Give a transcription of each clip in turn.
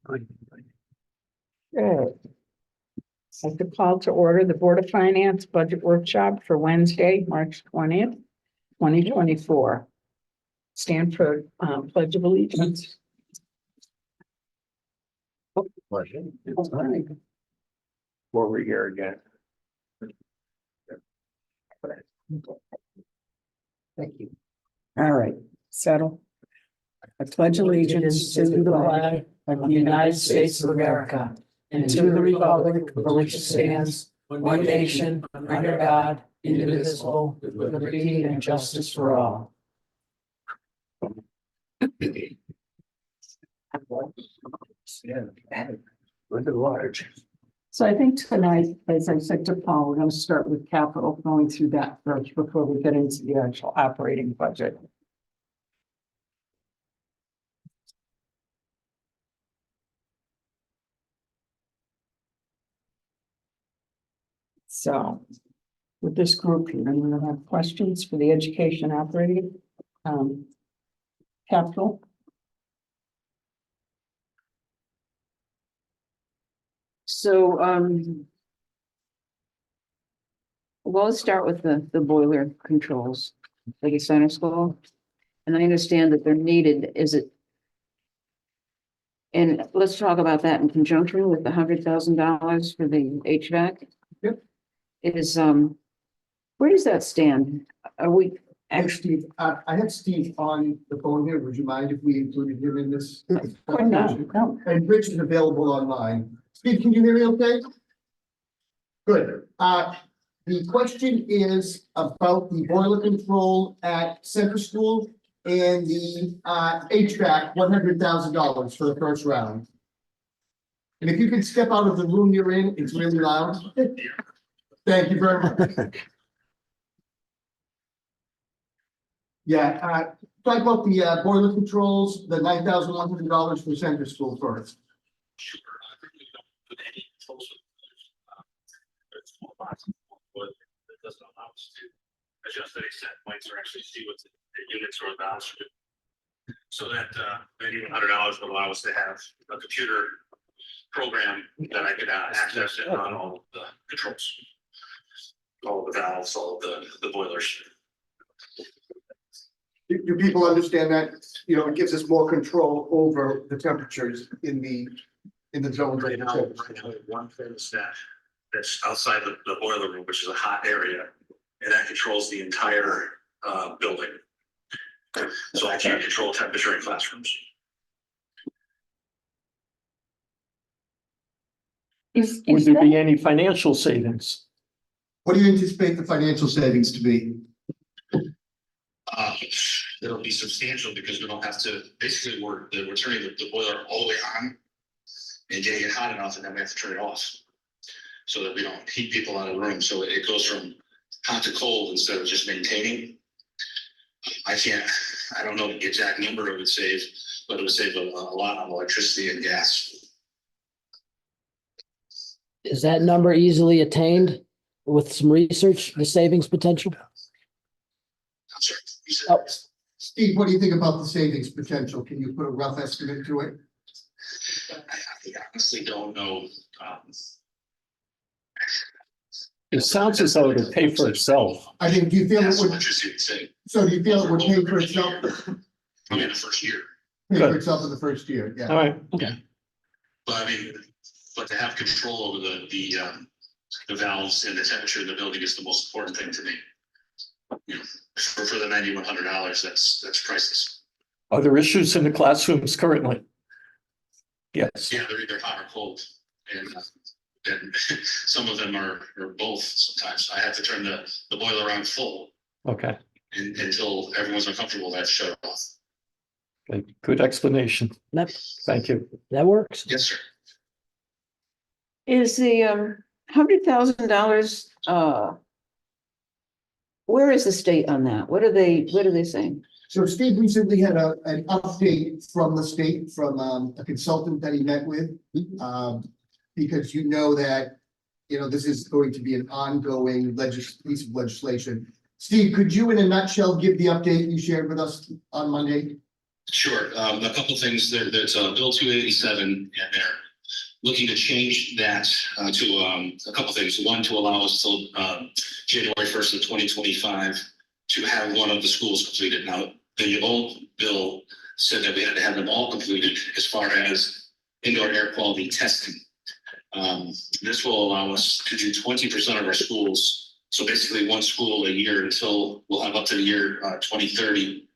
Good. Good. I'd like to call to order the Board of Finance Budget Workshop for Wednesday, March 20th, 2024. Stand for Pledge of Allegiance. Over here again. Thank you. All right, settle. I pledge allegiance to the flag of the United States of America and to the republic for which it stands, one nation, under God, indivisible, with liberty and justice for all. Yeah. Look at large. So I think tonight, as I said to Paul, we're going to start with capital, going through that first before we get into the actual operating budget. So with this group here, I'm going to have questions for the education operating capital. So, we'll start with the boiler controls, like a center school. And I understand that they're needed, is it? And let's talk about that in conjunction with the $100,000 for the HVAC. Yep. It is, where does that stand? Are we And actually? Steve, I have Steve on the phone here. Would you mind if we included him in this? No. And Rich is available online. Steve, can you hear me okay? Good. The question is about the boiler control at Center School and the HVAC, $100,000 for the first round. And if you could step out of the room you're in, it's really loud. Thank you very much. Yeah, talk about the boiler controls, the $9,100 for Center School first. Sure. I really don't put any controls with there's small box, but it doesn't allow us to adjust any set points or actually see what the units or the valves should do. So that $9,100 would allow us to have a computer program that I could access and run all of the controls. All of the valves, all of the boilers. Do people understand that, you know, it gives us more control over the temperatures in the zone? Right now, we have one thermostat that's outside the boiler room, which is a hot area, and that controls the entire building. So I can't control temperature in classrooms. Would there be any financial savings? What do you anticipate the financial savings to be? It'll be substantial because we don't have to, basically, we're turning the boiler all the way on and getting it hot enough, and then we have to turn it off so that we don't heat people out of the room. So it goes from hot to cold instead of just maintaining. I don't know the exact number it would save, but it would save a lot on electricity and gas. Is that number easily attained with some research, the savings potential? I'm sorry, you said. Oh. Steve, what do you think about the savings potential? Can you put a rough estimate to it? I honestly don't know. It sounds as though it would pay for itself. I think, do you feel it That's would, what you're saying. so do you feel it would pay for itself? Probably in the first year. Pay for itself in the first year, yeah. All right, But I mean, but to have control over the valves and the temperature in the building is the most important thing to me. You know, for the $9,100, that's priceless. are there issues in the classrooms currently? Yes, Yeah, they're either hot or cold, and some of them are both. Sometimes I have to turn the boiler on full okay, until everyone's uncomfortable. That's shut off. okay, good explanation, That, thank you. that works. Yes, sir. Is the $100,000, where is the state on that? What are they saying? So Steve recently had an update from the state, from a consultant that he met with. Because you know that, you know, this is going to be an ongoing piece of legislation. Steve, could you in a nutshell give the update you shared with us on Monday? Sure, a couple things there, there's Bill 287, and they're looking to change that to a couple things. One, to allow us till January 1st of 2025 to have one of the schools completed. Now, the old bill said that we had to have them all completed as far as indoor air quality testing. This will allow us to do 20% of our schools. So basically one school a year until we'll have up to the year 2030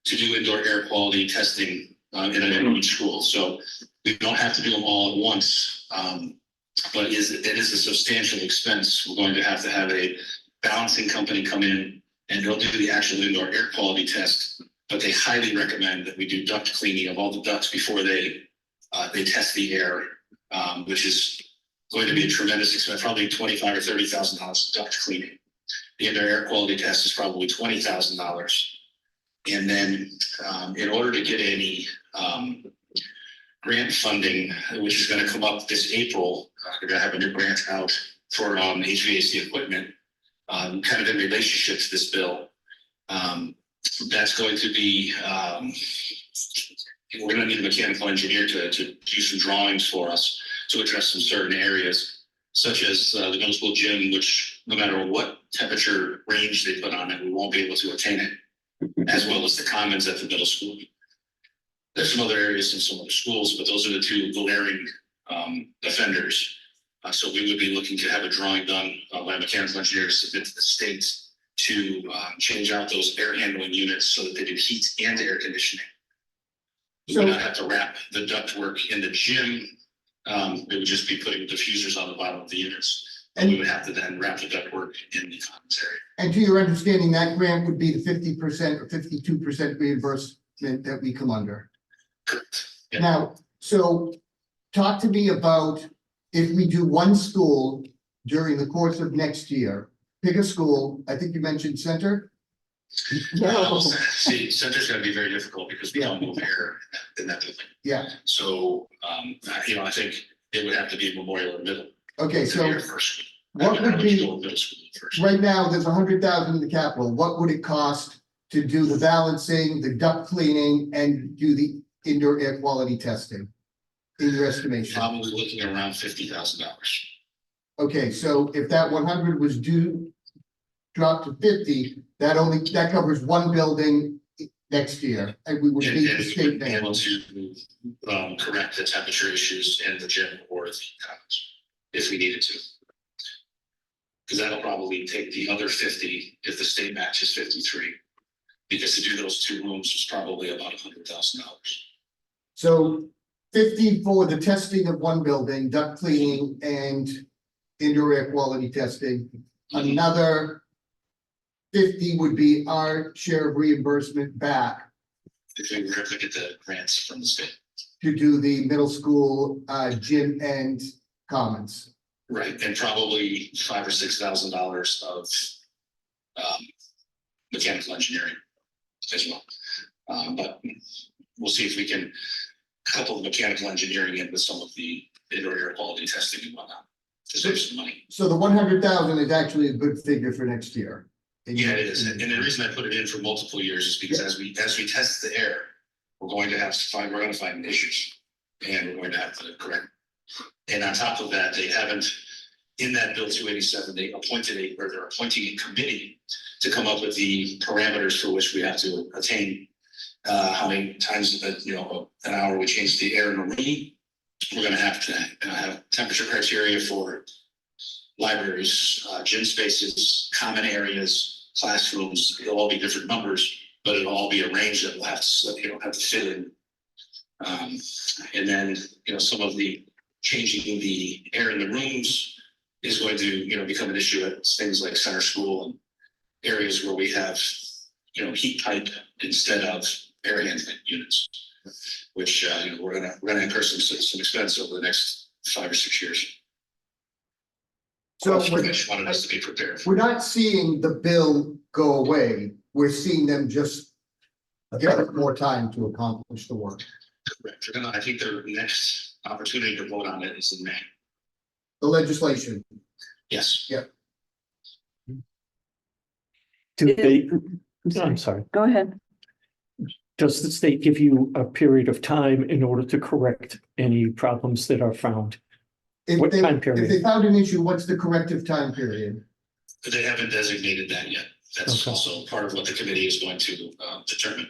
to do indoor air quality testing in each school. So we don't have to do them all at once. But it is a substantial expense. We're going to have a balancing company come in and they'll do the actual indoor air quality test. But they highly recommend that we do duct cleaning of all the ducts before they test the air, which is going to be a tremendous expense, probably $25,000 or $30,000 duct cleaning. The indoor air quality test is probably $20,000. And then in order to get any grant funding, which is going to come up this April, we're going to have a new grant out for HVAC equipment, kind of in relationship to this bill. That's going to be, we're going to need a mechanical engineer to do some drawings for us to address some certain areas, such as the middle school gym, which no matter what temperature range they put on it, we won't be able to attain it, as well as the commons at the middle school. There's some other areas in some other schools, but those are the two glaring offenders. So we would be looking to have a drawing done by a mechanical engineer to submit to the state to change out those air handling units so that they do heat and air conditioning. We would not have to wrap the ductwork in the gym. It would just be putting diffusers on the bottom of the units. And we would have to then wrap the ductwork in the commons area. And to your understanding, that grant would be the 50% or 52% reimbursement that we come under. Correct. Yeah. Now, so talk to me about if we do one school during the course of next year, pick a school, I think you mentioned Center. See, center's gonna be very difficult because we don't move air in that building. Yeah, So, I think it would have to be Memorial or Middle. okay, To be our so first school. what would be, Middle school first. right now, there's 100,000 in the capital, what would it cost to do the balancing, the duct cleaning, and do the indoor air quality testing? In your estimation? Probably looking at around $50,000. Okay, so if that 100 was due, drop to 50, that covers one building next year, and we would And need and the we state would be able manual. to correct the temperature issues in the gym or the commons if we needed to. Because that'll probably take the other 50 if the state matches 53. Because to do those two rooms was probably about $100,000. So 50 for the testing of one building, duct cleaning and indoor air quality testing. Another 50 would be our share of reimbursement back If we were able to get the grants from the state. to do the middle school gym and commons. Right, and probably $5,000 or $6,000 of mechanical engineering as well. But we'll see if we can couple the mechanical engineering in with some of the indoor air quality testing and whatnot to save some money. So the 100,000 is actually a good figure for next year. Yeah, it is, and the reason I put it in for multiple years is because as we test the air, we're going to find issues, and we're going to have to correct. And on top of that, they haven't, in that Bill 287, they're appointing a committee to come up with the parameters for which we have to attain. How many times an hour we change the air in a room. We're gonna have to have temperature criteria for libraries, gym spaces, common areas, classrooms. It'll all be different numbers, but it'll all be a range that we'll have to fit in. And then, some of the changing the air in the rooms is going to, become an issue at things like center school and areas where we have, heat pipe instead of air handling units, which, we're gonna incur some expense over the next 5 or 6 years. So I just wanted us to be prepared. we're not seeing the bill go away. We're seeing them just get more time to accomplish the work. Correct. I think their next opportunity to vote on it is in May. The legislation. Yes. Do they, I'm sorry. Go ahead. does the state give you a period of time in order to correct any problems that are found? If What they, time if period? they found an issue, what's the corrective time period? They haven't designated that yet. That's Okay. also part of what the committee is going to determine.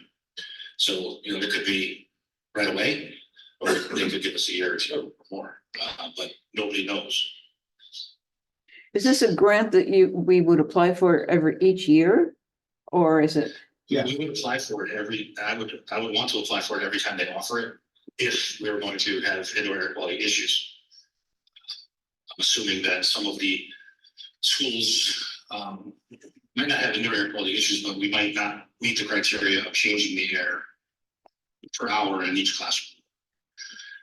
So, you know, it could be right away, or they could give us a year or two or more, but nobody knows. Is this a grant that we would apply for each year? Or is it, Yeah. We would apply for it I would want to apply for it every time they offer it, if we were going to have indoor air quality issues. I'm assuming that some of the schools might not have indoor air quality issues, but we might not meet the criteria of changing the air per hour in each classroom.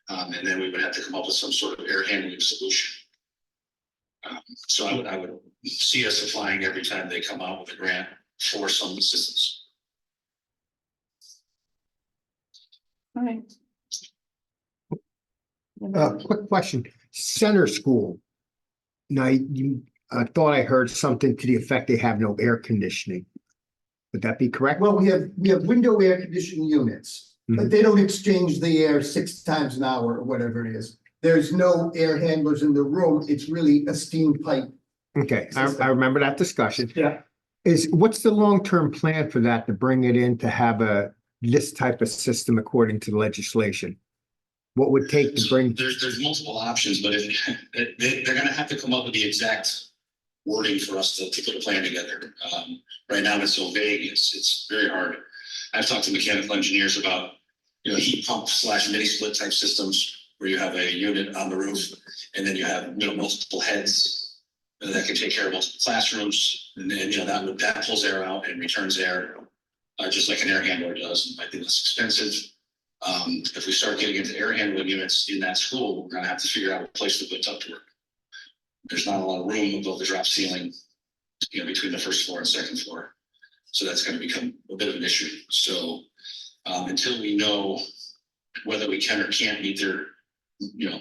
And then we would have to come up with some sort of air handling solution. So I would see us applying every time they come out with a grant for some assistance. all right. Quick question, center school. Now, I thought I heard something to the effect they have no air conditioning. Would that be correct? Well, we have window air conditioning units, but they don't exchange the air 6 times an hour or whatever it is. There's no air handlers in the room. It's really a steam pipe. Okay, I remember that discussion. Yeah. What's the long-term plan for that, to bring it in to have this type of system according to the legislation? What would take to bring, There's multiple options, but if they're gonna have to come up with the exact wording for us to put a plan together. Right now, it's so vague, it's very hard. I've talked to mechanical engineers about, you know, heat pump / mini split type systems where you have a unit on the roof and then you have, you know, multiple heads that can take care of multiple classrooms. And then, you know, that pulls air out and returns air, just like an air handler does. It might be less expensive. If we start getting into air handling units in that school, we're gonna have to figure out a place to put ductwork. There's not a lot of room above the drop ceiling, you know, between the first floor and second floor. So that's gonna become a bit of an issue. So until we know whether we can or can't meet their, you know,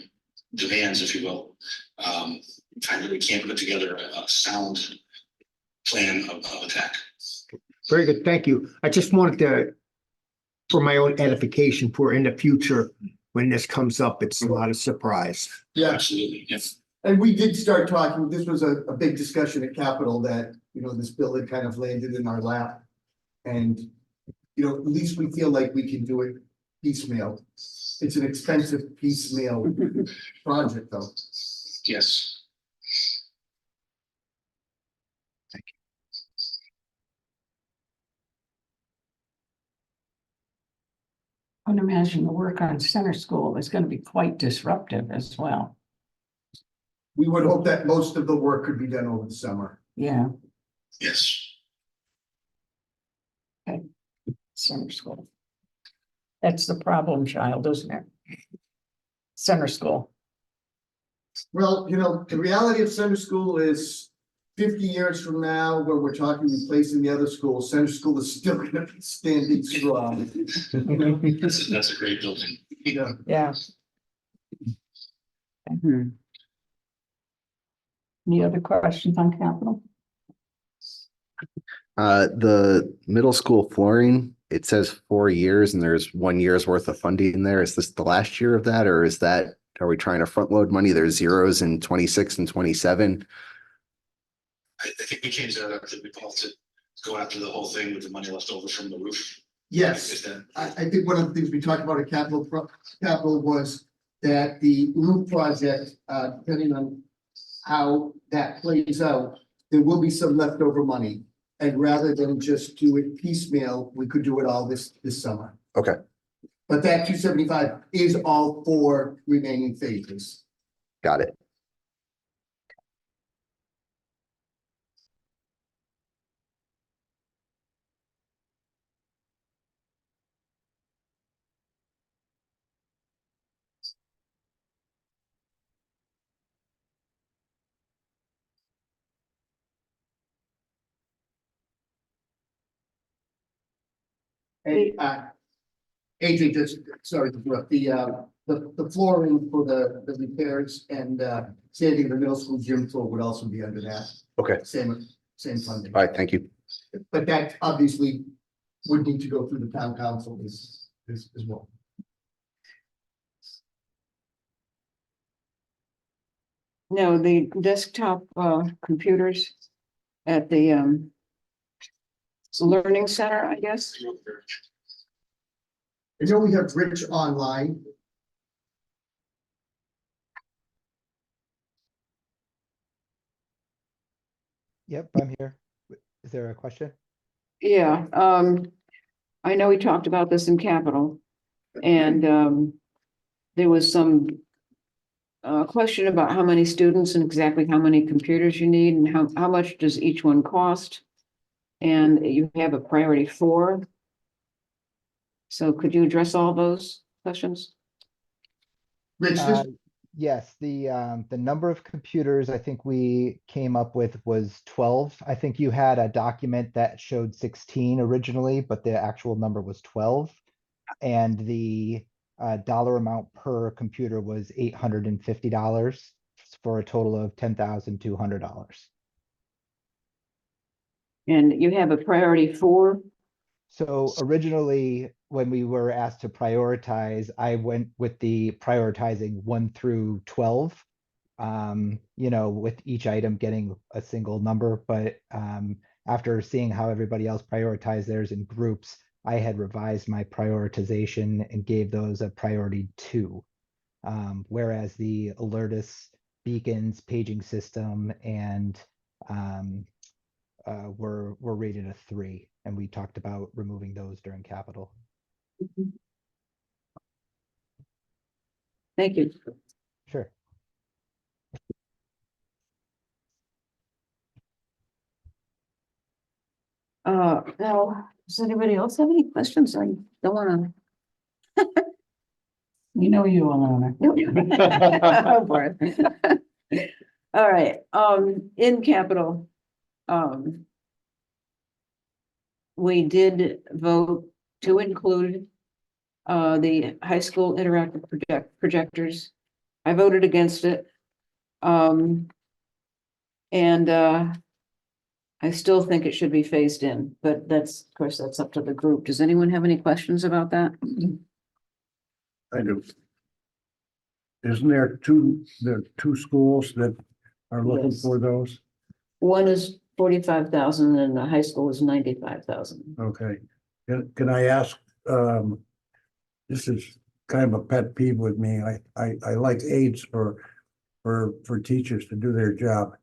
demands, if you will, I really can't put together a sound plan of attack. very good, thank you. I just wanted to, for my own edification, for in the future, when this comes up, it's not a surprise. Yeah, Absolutely, yes. and we did start talking, this was a big discussion at Capitol that, you know, this bill had kind of landed in our lap. And, you know, at least we feel like we can do it piecemeal. It's an expensive piecemeal project though. Yes. I would imagine the work on center school is going to be quite disruptive as well. We would hope that most of the work could be done over the summer. Yeah, Yes. center school. That's the problem child, isn't it? Center school. Well, you know, the reality of center school is 50 years from now, when we're talking replacing the other schools, center school is still gonna be standing strong. That's a great building. Yeah. Yeah. Hmm. Any other questions on capital? The middle school flooring, it says 4 years and there's 1 year's worth of funding there. Is this the last year of that, or are we trying to front load money? There's zeros in 26 and 27. I think we changed that up to be able to go after the whole thing with the money left over from the roof. Yes, Is that, I think one of the things we talked about at Capital was that the roof project, depending on how that plays out, there will be some leftover money. And rather than just do it piecemeal, we could do it all this summer. Okay. But that 275 is all 4 remaining phases. Got it. And AJ, just, sorry to interrupt, the flooring for the repairs and sanding the middle school gym floor would also be under that. Okay. Same funding. All right, thank you. But that obviously would need to go through the town council as well. No, the desktop computers at the learning center, I guess. I know we have Rich online. Yep, I'm here. Is there a question? Yeah, I know we talked about this in capital. And there was some question about how many students and exactly how many computers you need and how much does each one cost? And you have a priority 4. So could you address all those questions? Rich, Yes, the number of computers I think we came up with was 12. I think you had a document that showed 16 originally, but the actual number was 12. And the dollar amount per computer was $850 for a total of $10,200. And you have a priority 4. So originally, when we were asked to prioritize, I went with the prioritizing 1 through 12. With each item getting a single number, but after seeing how everybody else prioritized theirs in groups, I had revised my prioritization and gave those a priority 2. Whereas the Alertus, beacons, paging system, and were rated a 3, and we talked about removing those during capital. Thank you. Sure. Now, does anybody else have any questions? I don't wanna. You know you, Alana. Go for it. All right, in capital. We did vote to include the high school interactive projectors. I voted against it. I still think it should be phased in, but that's, of course, that's up to the group. Does anyone have any questions about that? I do. Isn't there two schools that are looking Yes. for those? One is 45,000 and the high school is 95,000. Okay, can I ask, this is kind of a pet peeve with me. I like aids for teachers to do their job.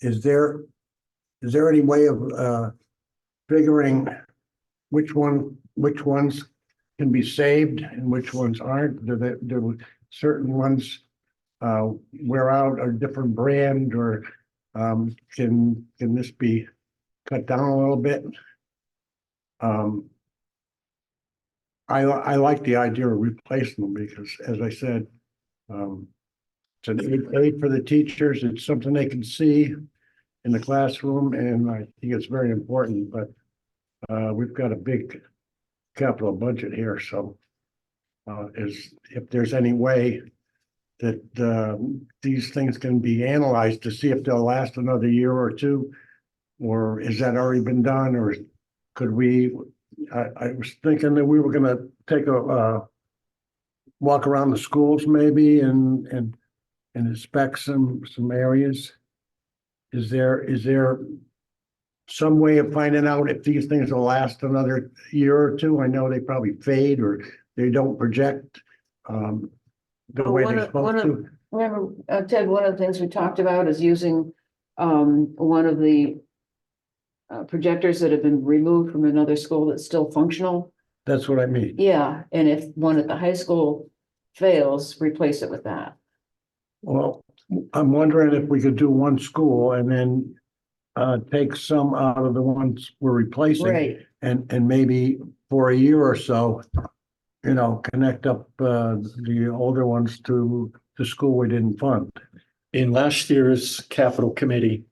Is there any way of figuring which ones can be saved and which ones aren't? Do certain ones wear out a different brand, or can this be cut down a little bit? I like the idea of replacing them because, as I said, it's an aid for the teachers. It's something they can see in the classroom, and I think it's very important, but we've got a big capital budget here, so if there's any way that these things can be analyzed to see if they'll last another year or two, or is that already been done, or could we, I was thinking that we were gonna take a walk around the schools maybe and inspect some areas. Is there some way of finding out if these things will last another year or two? I know they probably fade or they don't project the way they're supposed to. Remember, Ted, one of the things we talked about is using one of the projectors that have been removed from another school that's still functional. That's what I mean. Yeah, and if one at the high school fails, replace it with that. Well, I'm wondering if we could do one school and then take some out of the ones we're replacing. Right. And maybe for a year or so, connect up the older ones to the school we didn't fund. In last year's capital committee,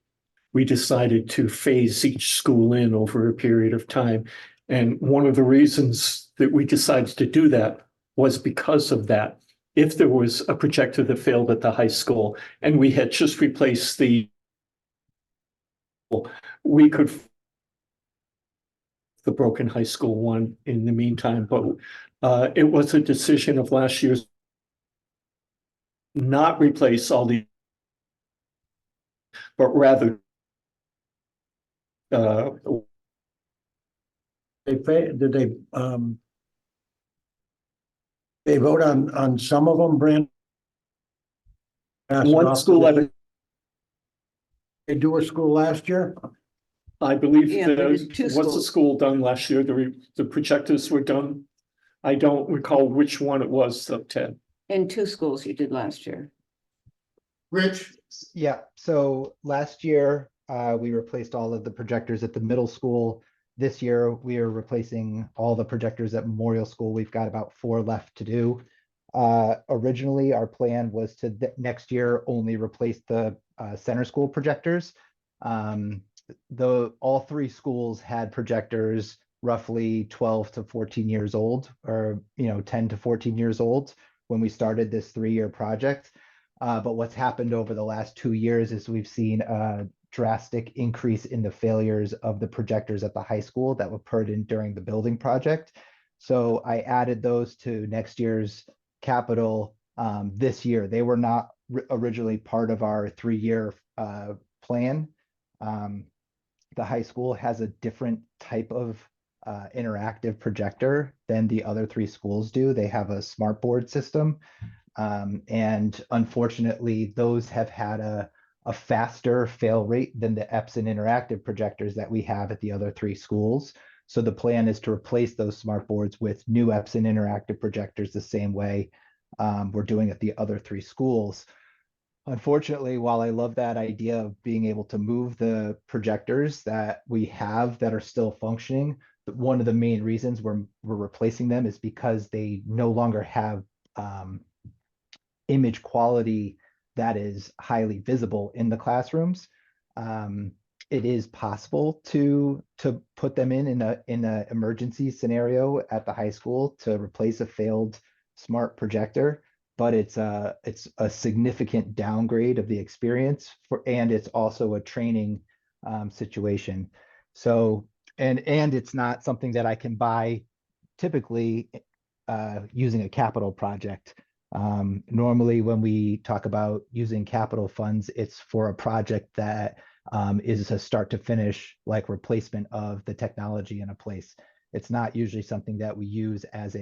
we decided to phase each school in over a period of time. And one of the reasons that we decided to do that was because of that. If there was a projector that failed at the high school and we had just replaced we could the broken high school one in the meantime, but it was a decision of last year's not replace all the, but rather Did they vote on some of them, Brand? one school at a, They do a school last year? I believe Yeah, we did two what's the schools. school done last year? The projectors were done. I don't recall which one it was, Ted. In two schools you did last year. Rich, Yeah, so last year, we replaced all of the projectors at the middle school. This year, we are replacing all the projectors at Memorial School. We've got about 4 left to do. Originally, our plan was to next year only replace the center school projectors. All 3 schools had projectors roughly 12 to 14 years old, or 10 to 14 years old when we started this 3-year project. But what's happened over the last 2 years is we've seen a drastic increase in the failures of the projectors at the high school that were put in during the building project. So I added those to next year's capital this year. They were not originally part of our 3-year plan. The high school has a different type of interactive projector than the other 3 schools do. They have a smart board system. And unfortunately, those have had a faster fail rate than the Epson interactive projectors that we have at the other 3 schools. So the plan is to replace those smart boards with new Epson interactive projectors the same way we're doing at the other 3 schools. Unfortunately, while I love that idea of being able to move the projectors that we have that are still functioning, one of the main reasons we're replacing them is because they no longer have image quality that is highly visible in the classrooms. It is possible to put them in a emergency scenario at the high school to replace a failed smart projector, but it's a significant downgrade of the experience and it's also a training situation. So and it's not something that I can buy typically using a capital project. Normally, when we talk about using capital funds, it's for a project that is a start to finish, like replacement of the technology in a place. It's not usually something that we use as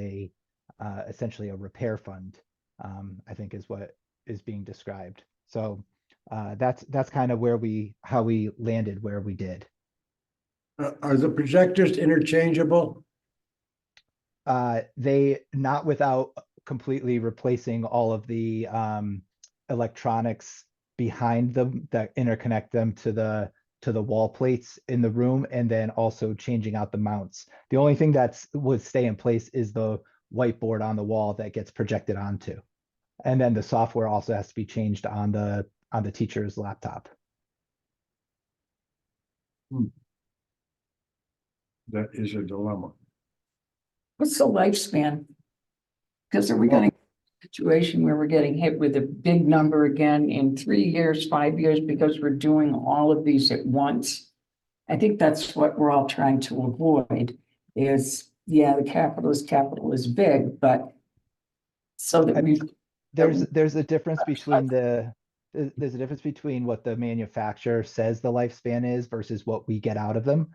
essentially a repair fund, I think is what is being described. So that's kind of how we landed where we did. Are the projectors interchangeable? They not without completely replacing all of the electronics behind them that interconnect them to the wall plates in the room, and then also changing out the mounts. The only thing that would stay in place is the whiteboard on the wall that gets projected onto, and then the software also has to be changed on the teacher's laptop. That is a dilemma. What's the lifespan? Because are we getting a situation where we're getting hit with a big number again in 3 years, 5 years, because we're doing all of these at once? I think that's what we're all trying to avoid is, yeah, the capital is big, but so that we. There's a difference between there's a difference between what the manufacturer says the lifespan is versus what we get out of them.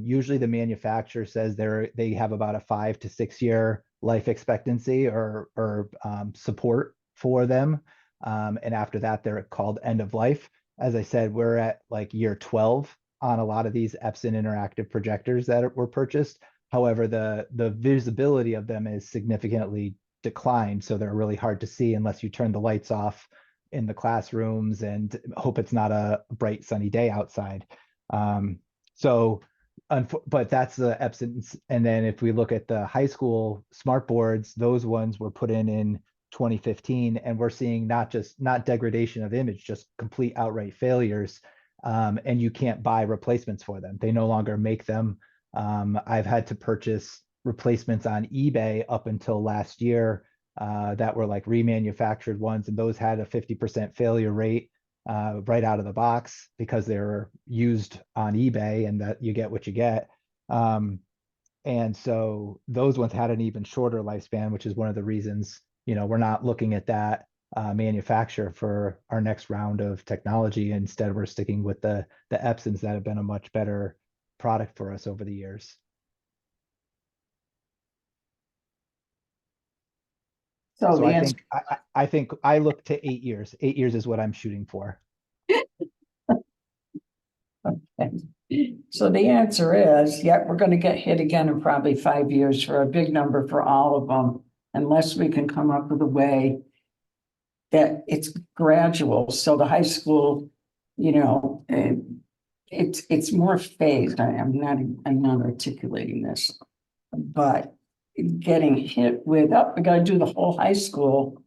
Usually the manufacturer says they have about a 5 to 6 year life expectancy or support for them. And after that, they're called end of life. As I said, we're at like year 12 on a lot of these Epson interactive projectors that were purchased. However, the visibility of them is significantly declined. So they're really hard to see unless you turn the lights off in the classrooms and hope it's not a bright sunny day outside. But that's the Epson. And then if we look at the high school smart boards, those ones were put in 2015, and we're seeing not degradation of image, just complete outright failures. And you can't buy replacements for them. They no longer make them. I've had to purchase replacements on eBay up until last year that were like remanufactured ones, and those had a 50% failure rate right out of the box because they're used on eBay and that you get what you get. And so those ones had an even shorter lifespan, which is one of the reasons, we're not looking at that manufacturer for our next round of technology. Instead, we're sticking with the Epsons that have been a much better product for us over the years. So So the I answer, think I think I look to 8 years. 8 years is what I'm shooting for. so the answer is, yeah, we're gonna get hit again in probably 5 years for a big number for all of them, unless we can come up with a way that it's gradual, so the high school, it's more phased. I'm not articulating this. But getting hit with, oh, we gotta do the whole high school.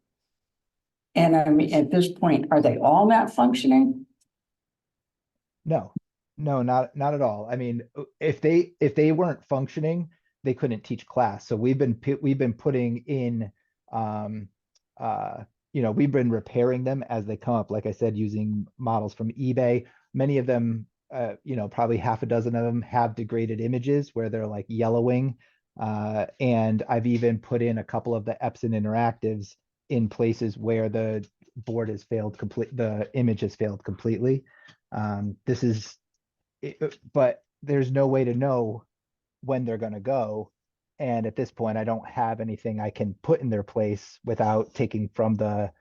And I mean, at this point, are they all not functioning? No, not at all. I mean, if they weren't functioning, they couldn't teach class. So we've been putting in, we've been repairing them as they come up. Like I said, using models from eBay. Many of them, probably half a dozen of them have degraded images where they're like yellowing. And I've even put in a couple of the Epson interactives in places where the board has failed the image has failed completely. But there's no way to know when they're going to go. And at this point, I don't have anything I can put in their place without taking from the,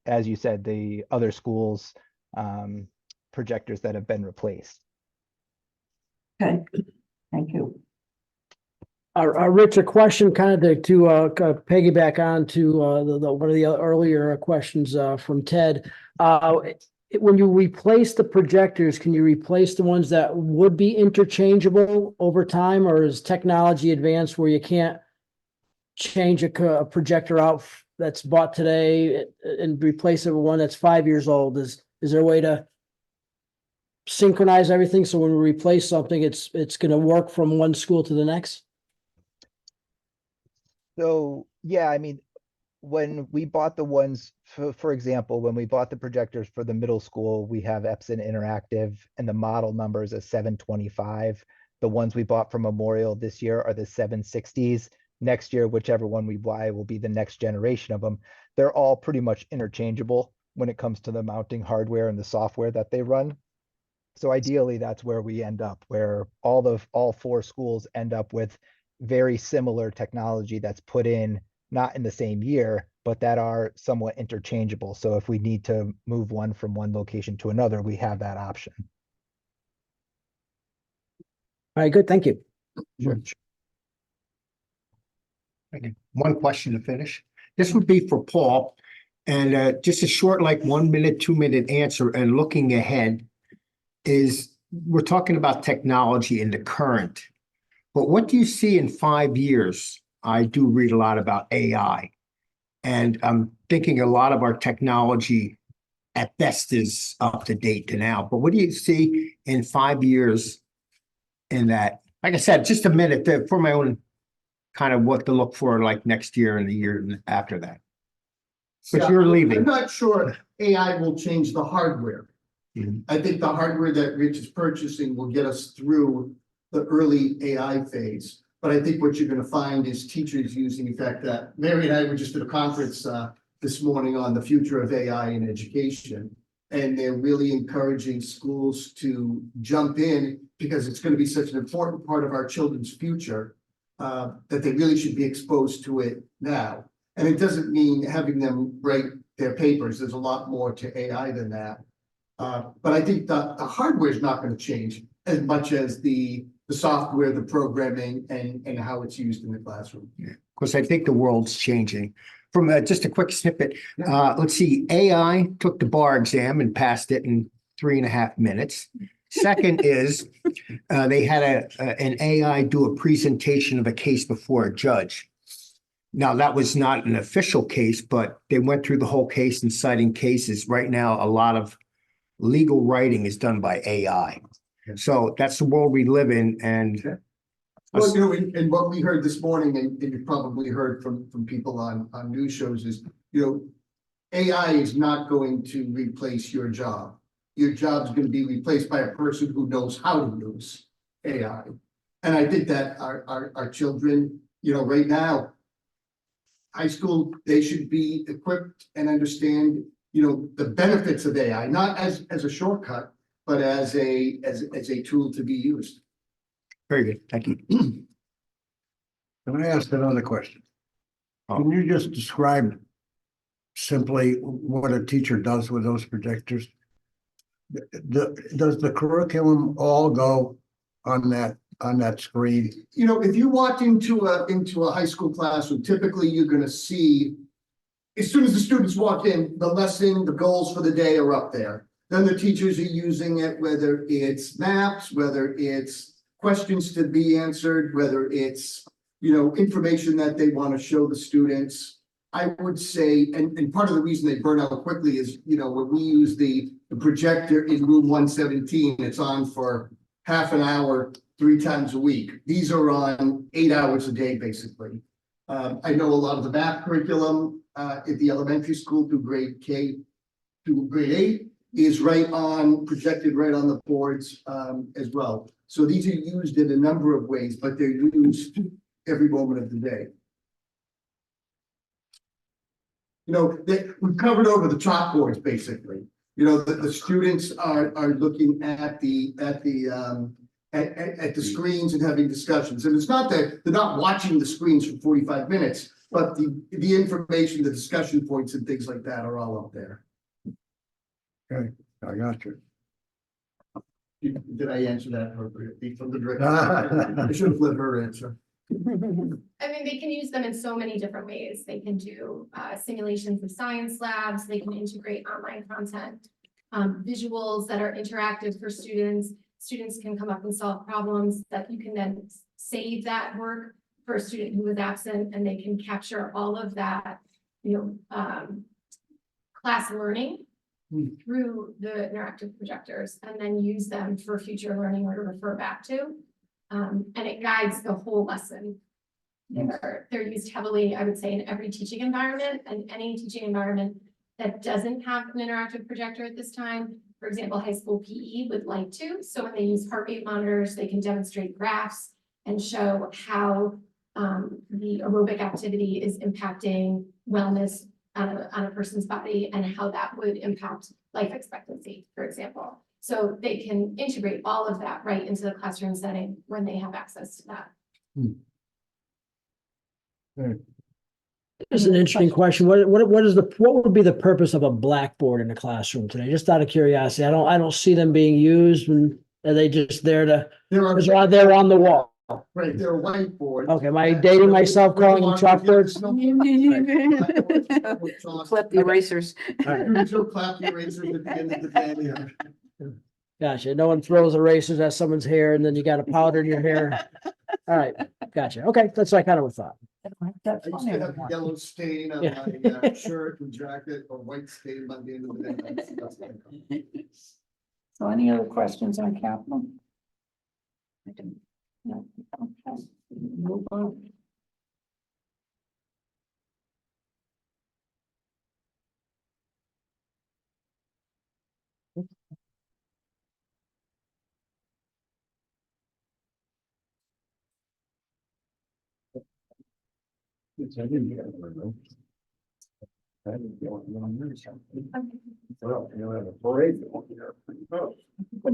as you said, the other schools' projectors that have been replaced. Okay, thank you. Rich, a question kind of to piggyback on to one of the earlier questions from Ted. When you replace the projectors, can you replace the ones that would be interchangeable over time, or is technology advanced where you can't change a projector out that's bought today and replace it with one that's 5 years old? Is there a way to synchronize everything so when we replace something, it's going to work from one school to the next? So, yeah, I mean, when we bought the ones, for example, when we bought the projectors for the middle school, we have Epson Interactive and the model number is a 725. The ones we bought for Memorial this year are the 760s. Next year, whichever one we buy will be the next generation of them. They're all pretty much interchangeable when it comes to the mounting hardware and the software that they run. So ideally, that's where we end up, where all four schools end up with very similar technology that's put in, not in the same year, but that are somewhat interchangeable. So if we need to move one from one location to another, we have that option. All right, good. Thank you. Sure. Okay, one question to finish. This would be for Paul. And just a short, like 1 minute, 2 minute answer, and looking ahead is we're talking about technology in the current. But what do you see in 5 years? I do read a lot about AI. And I'm thinking a lot of our technology at best is up to date to now. But what do you see in 5 years in that? Like I said, just a minute for my own kind of what to look for like next year and the year after that. But Yeah, you're I'm leaving. not sure AI will change the hardware. Mhm. I think the hardware that Rich is purchasing will get us through the early AI phase. But I think what you're gonna find is teachers using, in fact, Mary and I were just at a conference this morning on the future of AI in education. And they're really encouraging schools to jump in because it's gonna be such an important part of our children's future. That they really should be exposed to it now. And it doesn't mean having them write their papers. There's a lot more to AI than that. But I think the hardware is not going to change as much as the software, the programming, and how it's used in the classroom. Because I think the world's changing. From just a quick snippet, let's see, AI took the bar exam and passed it in 3.5 minutes. Second is they had an AI do a presentation of a case before a judge. Now, that was not an official case, but they went through the whole case and citing cases. Right now, a lot of legal writing is done by AI. So that's the world we live in. And Well, you know, and what we heard this morning, and you probably heard from people on news shows is, AI is not going to replace your job. Your job is going to be replaced by a person who knows how to use AI. And I think that our children, you know, right now, high school, they should be equipped and understand, you know, the benefits of AI, not as a shortcut, but as a tool to be used. Very good, thank you. Can I ask another question? Can you just describe simply what a teacher does with those projectors? Does the curriculum all go on that screen? You know, if you walked into a high school classroom, typically you're gonna see, as soon as the students walk in, the lesson, the goals for the day are up there. Then the teachers are using it, whether it's maps, whether it's questions to be answered, whether it's, you know, information that they want to show the students. I would say, and part of the reason they burn out quickly is, you know, when we use the projector in room 117, it's on for half an hour, 3 times a week. These are on 8 hours a day, basically. I know a lot of the math curriculum at the elementary school through grade K to grade 8 is projected right on the boards as well. So these are used in a number of ways, but they're used every moment of the day. You know, we've covered over the chalkboards, basically. You know, the students are looking at the screens and having discussions. And it's not that they're not watching the screens for 45 minutes, but the information, the discussion points and things like that are all up there. Okay, I got you. Did I answer that appropriately from the director? I should have let her answer. I mean, they can use them in so many different ways. They can do simulations of science labs, they can integrate online content, visuals that are interactive for students. Students can come up and solve problems that you can then save that work for a student who was absent, and they can capture all of that, you know, class learning through the interactive projectors, and then use them for future learning or to refer back to. And it guides the whole lesson. They're used heavily, I would say, in every teaching environment, and any teaching environment that doesn't have an interactive projector at this time. For example, high school PE would like to. So when they use heart rate monitors, they can demonstrate graphs and show how the aerobic activity is impacting wellness on a person's body, and how that would impact life expectancy, for example. So they can integrate all of that right into the classroom setting when they have access to that. This is an interesting question. What would be the purpose of a blackboard in a classroom today? Just out of curiosity, I don't see them being used, and are they just there to, they're on the wall? Right, they're whiteboards. Okay, am I dating myself calling them chalkboards? Flip the erasers. She'll clap the erasers at the end of the day. Gotcha. No one throws erasers at someone's hair and then you got a powder in your hair. All right, gotcha. Okay, that's what I kind of thought. I used to have a yellow stain on Yeah. my shirt and jacket, or white stain by the end of the day. That's what I call it. So any other questions on capital? No, okay. Move on. What have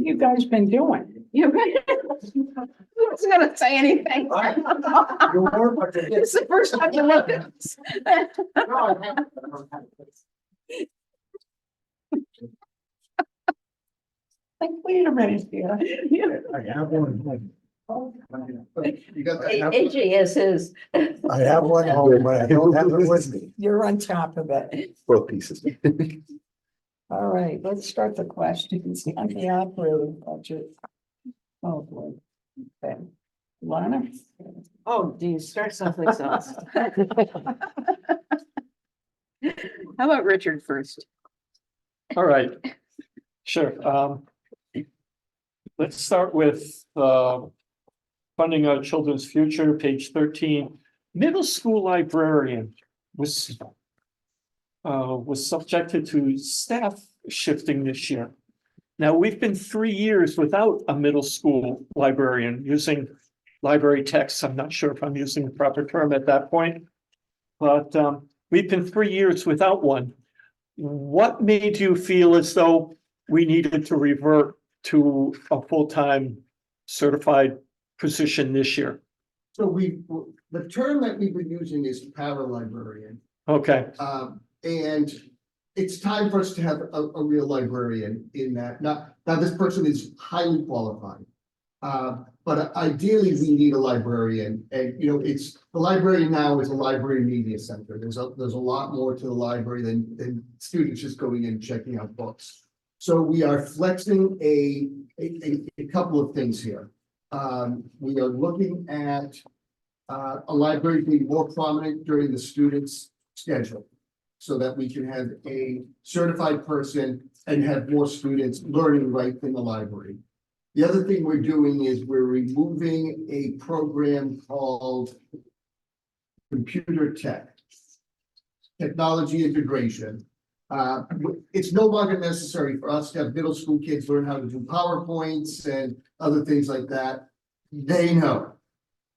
you guys been doing? You right? I wasn't gonna say anything. It's the first time you look at this. Like, wait a minute here. I have one. You got that? AJ is his. I have one home, but I don't have it with me. You're on top of it. Both pieces. All right, let's start the questions on the operating budget. Oh, boy. Okay. Lana? Oh, geez, start someplace else. How about Richard first? All right, sure. Let's start with funding our children's future, page 13. Middle school librarian was subjected to staff shifting this year. Now, we've been 3 years without a middle school librarian, using library techs. I'm not sure if I'm using the proper term at that point. But we've been 3 years without one. What made you feel as though we needed to revert to a full-time certified position this year? So the term that we've been using is para-librarian. Okay, And it's time for us to have a real librarian in that. Now, this person is highly qualified. But ideally, we need a librarian, and the library now is a library media center. There's a lot more to the library than students just going in and checking out books. So we are flexing a couple of things here. We are looking at a library being more prominent during the students' schedule, so that we can have a certified person and have more students learning right in the library. The other thing we're doing is we're removing a program called computer technology integration. It's no longer necessary for us to have middle school kids learn how to do PowerPoints and other things like that. They know.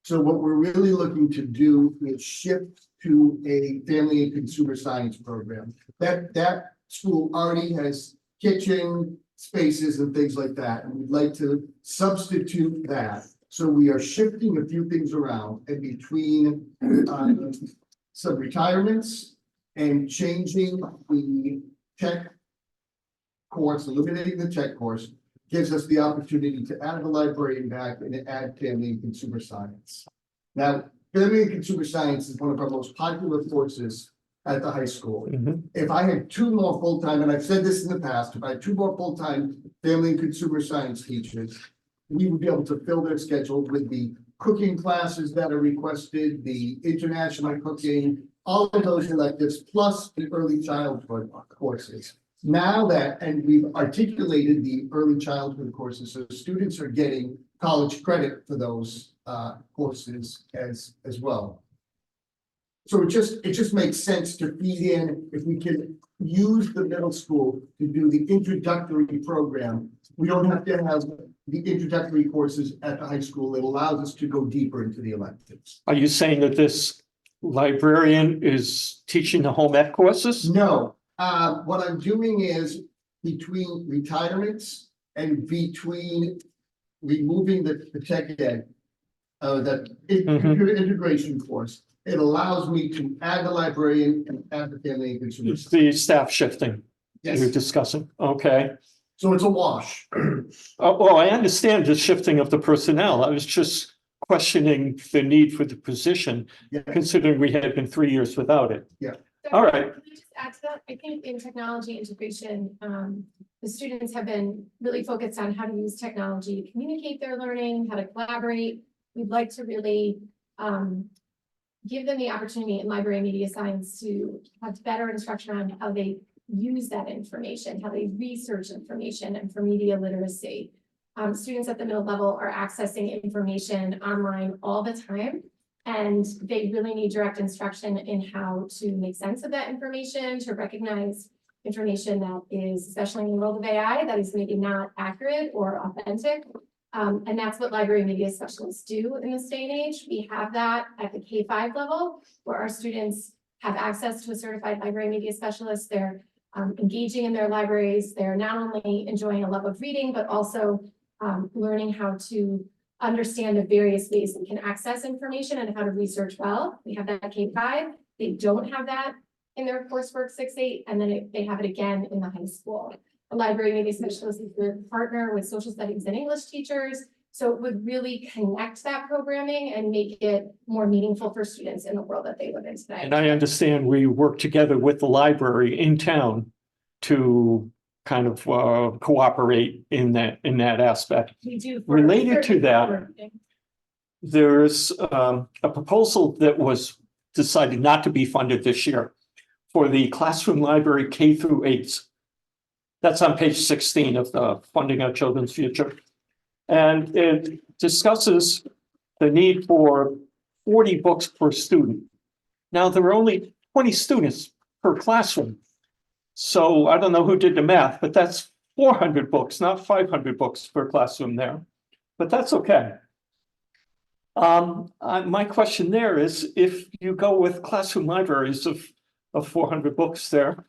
So what we're really looking to do is shift to a family and consumer science program. That school already has kitchen spaces and things like that, and we'd like to substitute that. So we are shifting a few things around in between some retirements and changing the tech course, eliminating the tech course, gives us the opportunity to add a librarian back and add family and consumer science. Now, family and consumer science is one of our most popular courses at the high school. If I had two more full-time, and I've said this in the past, if I had two more full-time family and consumer science teachers, we would be able to fill their schedule with the cooking classes that are requested, the international cooking, all of those electives, plus the early childhood courses. Now that, and we've articulated the early childhood courses, so students are getting college credit for those courses as well. So it just makes sense to feed in, if we can use the middle school to do the introductory program. We don't have to have the introductory courses at the high school. It allows us to go deeper into the electives. are you saying that this librarian is teaching the home ec courses? No, what I'm doing is between retirements and between removing the tech ed, computer integration course, it allows me to add the librarian and add the family and consumer. It's the staff shifting you're Yes, discussing, okay. so it's a wash. Oh, well, I understand the shifting of the personnel. I was just questioning the need for the position, Yeah. considering we had been 3 years without it. All right. Can I just add to that? I think in technology integration, the students have been really focused on how to use technology to communicate their learning, how to collaborate. We'd like to really give them the opportunity in library media science to have better instruction on how they use that information, how they research information, and for media literacy. Students at the middle level are accessing information online all the time, and they really need direct instruction in how to make sense of that information, to recognize information that is, especially in the world of AI, that is maybe not accurate or authentic. And that's what library media specialists do in this day and age. We have that at the K-5 level, where our students have access to a certified library media specialist. They're engaging in their libraries. They're not only enjoying a love of reading, but also learning how to understand the various ways they can access information and how to research well. We have that at K-5. They don't have that in their coursework 6-8, and then they have it again in the high school. A library media specialist is a partner with social studies and English teachers, so it would really connect that programming and make it more meaningful for students in the world that they live in today. And I understand we work together with the library in town to kind of cooperate in that aspect. We do. for Related to certain that, programming. There's a proposal that was decided not to be funded this year for the classroom library K through 8. That's on page 16 of the Funding Our Children's Future. And it discusses the need for 40 books per student. Now, there are only 20 students per classroom. So I don't know who did the math, but that's 400 books, not 500 books per classroom there. But that's okay. My question there is, if you go with classroom libraries of 400 books there,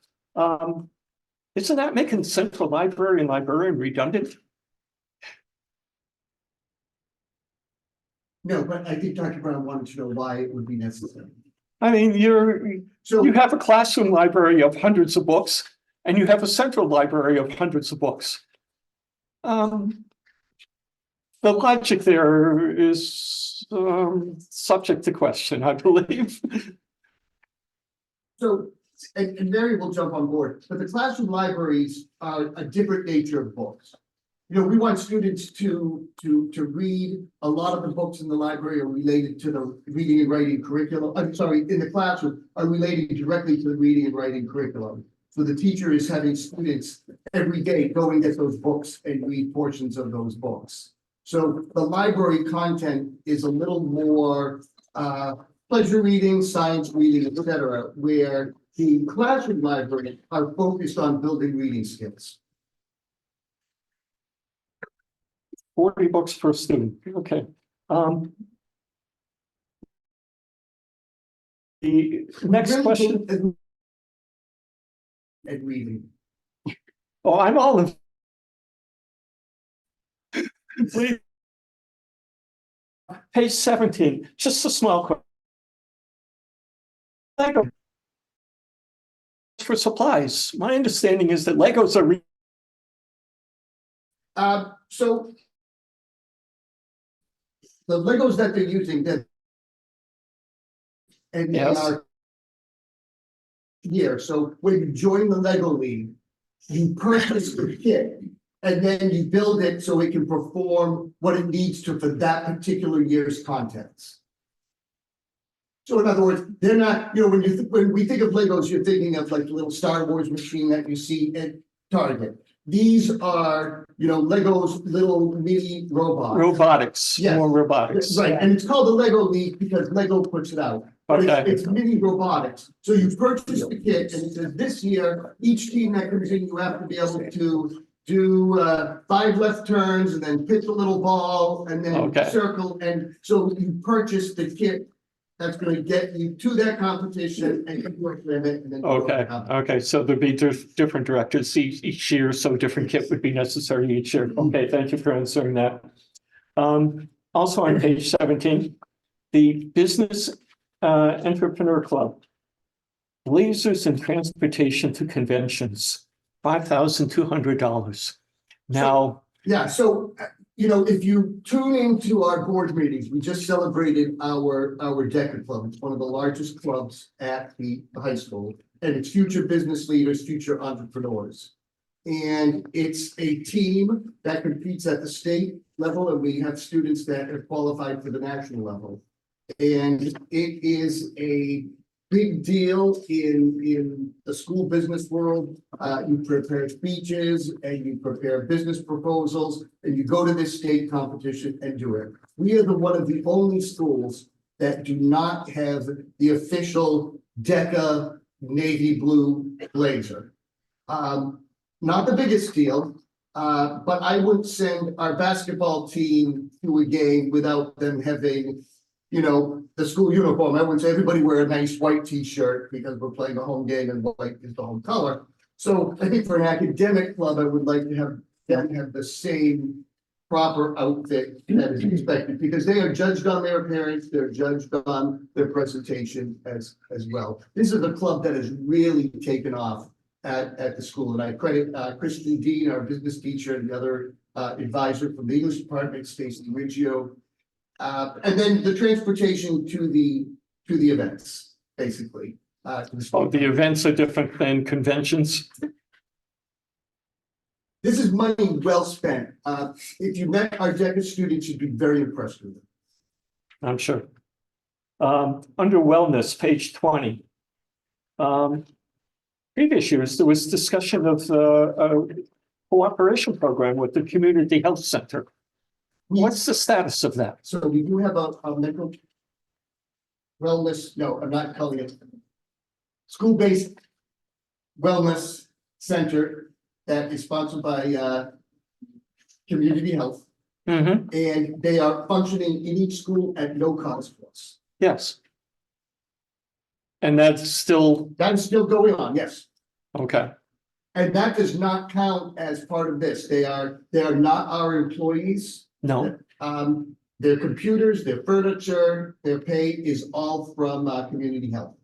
isn't that making central library and librarian redundant? No, but I think Dr. Brown wanted to know why it would be necessary. I mean, you So, have a classroom library of hundreds of books, and you have a central library of hundreds of books. The logic there is subject to question, I believe. so, and Mary will jump on board, but the classroom libraries are a different nature of books. You know, we want students to read. A lot of the books in the library are related to the reading and writing curriculum. I'm sorry, in the classroom are related directly to the reading and writing curriculum. So the teacher is having students every day go and get those books and read portions of those books. So the library content is a little more pleasure reading, science reading, etc., where the classroom library are focused on building reading skills. 40 books per student, okay. The next Really question, don't- And reading. oh, I'm all in. Please. Page 17, just a small question. Lego for supplies. My understanding is that Legos are So the Legos that they're using that and they Yes. are here. So when you join the Lego League, you purchase the kit and then you build it so it can perform what it needs to for that particular year's contents. So in other words, they're not, you know, when we think of Legos, you're thinking of like the little Star Wars machine that you see at Target. These are, you know, Lego's little mini robots. robotics, Yes. more robotics. Right, and it's called the Lego League because Lego puts it out. But Okay. it's mini robotics. So you purchase the kit and it says this year, each team that comes in, you have to be able to do 5 left turns and then pitch a little ball and then Okay. circle. And so you purchase the kit that's gonna get you to that competition and you work with it and then. you go to the Okay, competition. okay, so there'd be different directors each year, so different kit would be necessary each year. Okay, thank you for answering that. Also on page 17, the Business Entrepreneur Club. Lasers and transportation to conventions, $5,200. Now, Yeah, so, you know, if you tune into our board meetings, we just celebrated our DECA Club. It's one of the largest clubs at the high school. And it's future business leaders, future entrepreneurs. And it's a team that competes at the state level, and we have students that are qualified for the national level. And it is a big deal in the school business world. You prepare speeches and you prepare business proposals and you go to this state competition and do it. We are one of the only schools that do not have the official DECA navy blue blazer. Not the biggest deal, but I wouldn't send our basketball team to a game without them having, you know, the school uniform. I wouldn't say everybody wear a nice white t-shirt because we're playing a home game and white is the home color. So I think for an academic club, I would like to have them have the same proper outfit that is expected because they are judged on their appearance, they're judged on their presentation as well. This is a club that has really taken off at the school, and I credit Kristen Dean, our business teacher, and the other advisor from the English department, Stacey Riggio. And then the transportation to the events, basically. the events are different than conventions. This is money well spent. If you met our DECA students, you'd be very impressed with them. I'm sure. Under wellness, page 20. Previous years, there was discussion of a cooperation program with the Community Health Center. What's the status of that? So we do have a mental wellness, no, I'm not calling it. School-based wellness center that is sponsored by Community Health. Mm-hmm, and they are functioning in each school at no cost for us. yes. And that's still, That is still going on, yes. okay, And that does not count as part of this. They are not our employees. no, Their computers, their furniture, their pay is all from, community health.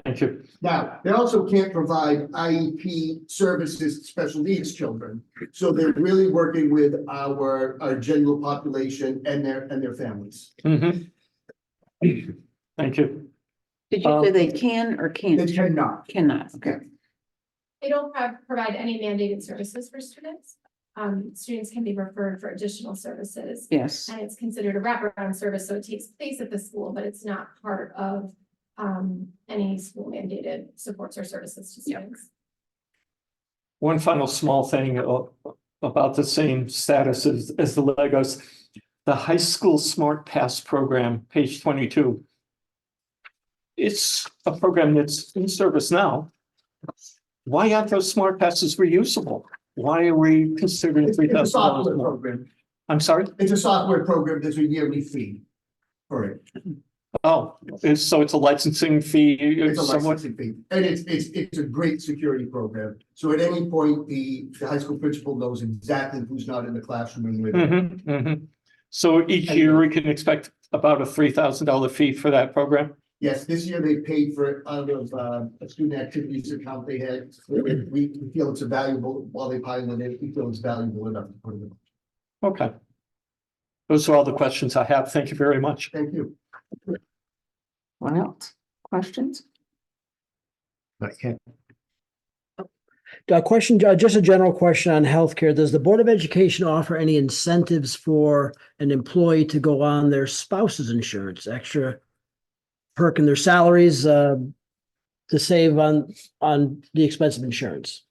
thank you. Now, they also can't provide IEP services to special needs children. So they're really working with our general population and their families. Mm-hmm. Thank you. Did you say they can or They can't? cannot. Cannot, okay. They don't provide any mandated services for students. Students can be referred for additional services. Yes, And it's considered a wraparound service, so it takes place at the school, but it's not part of any school mandated supports or services to Yeah. students. One final small thing about the same status as the Legos. The high school Smart Pass program, page 22. It's a program that's in service now. Why aren't those Smart Passes reusable? Why are we considering It's a $3,000 software more? program. I'm sorry? It's a software program. There's a yearly fee for it. Oh, so it's a licensing fee It's a somewhat? licensing fee, and it's a great security program. So at any point, the high school principal knows exactly who's not in the classroom and with. Mm-hmm, mm-hmm. So each year we can expect about a $3,000 fee for that program? Yes, this year they paid for it out of a student activities account they had. We feel it's a valuable, while they pilot it, we feel it's valuable enough to put it in. Okay. Those are all the questions I have. Thank you very much. Thank you. what else? Questions? Not yet. Question, just a general question on healthcare. Does the Board of Education offer any incentives for an employee to go on their spouse's insurance, extra perk in their salaries, to save on the expense of insurance?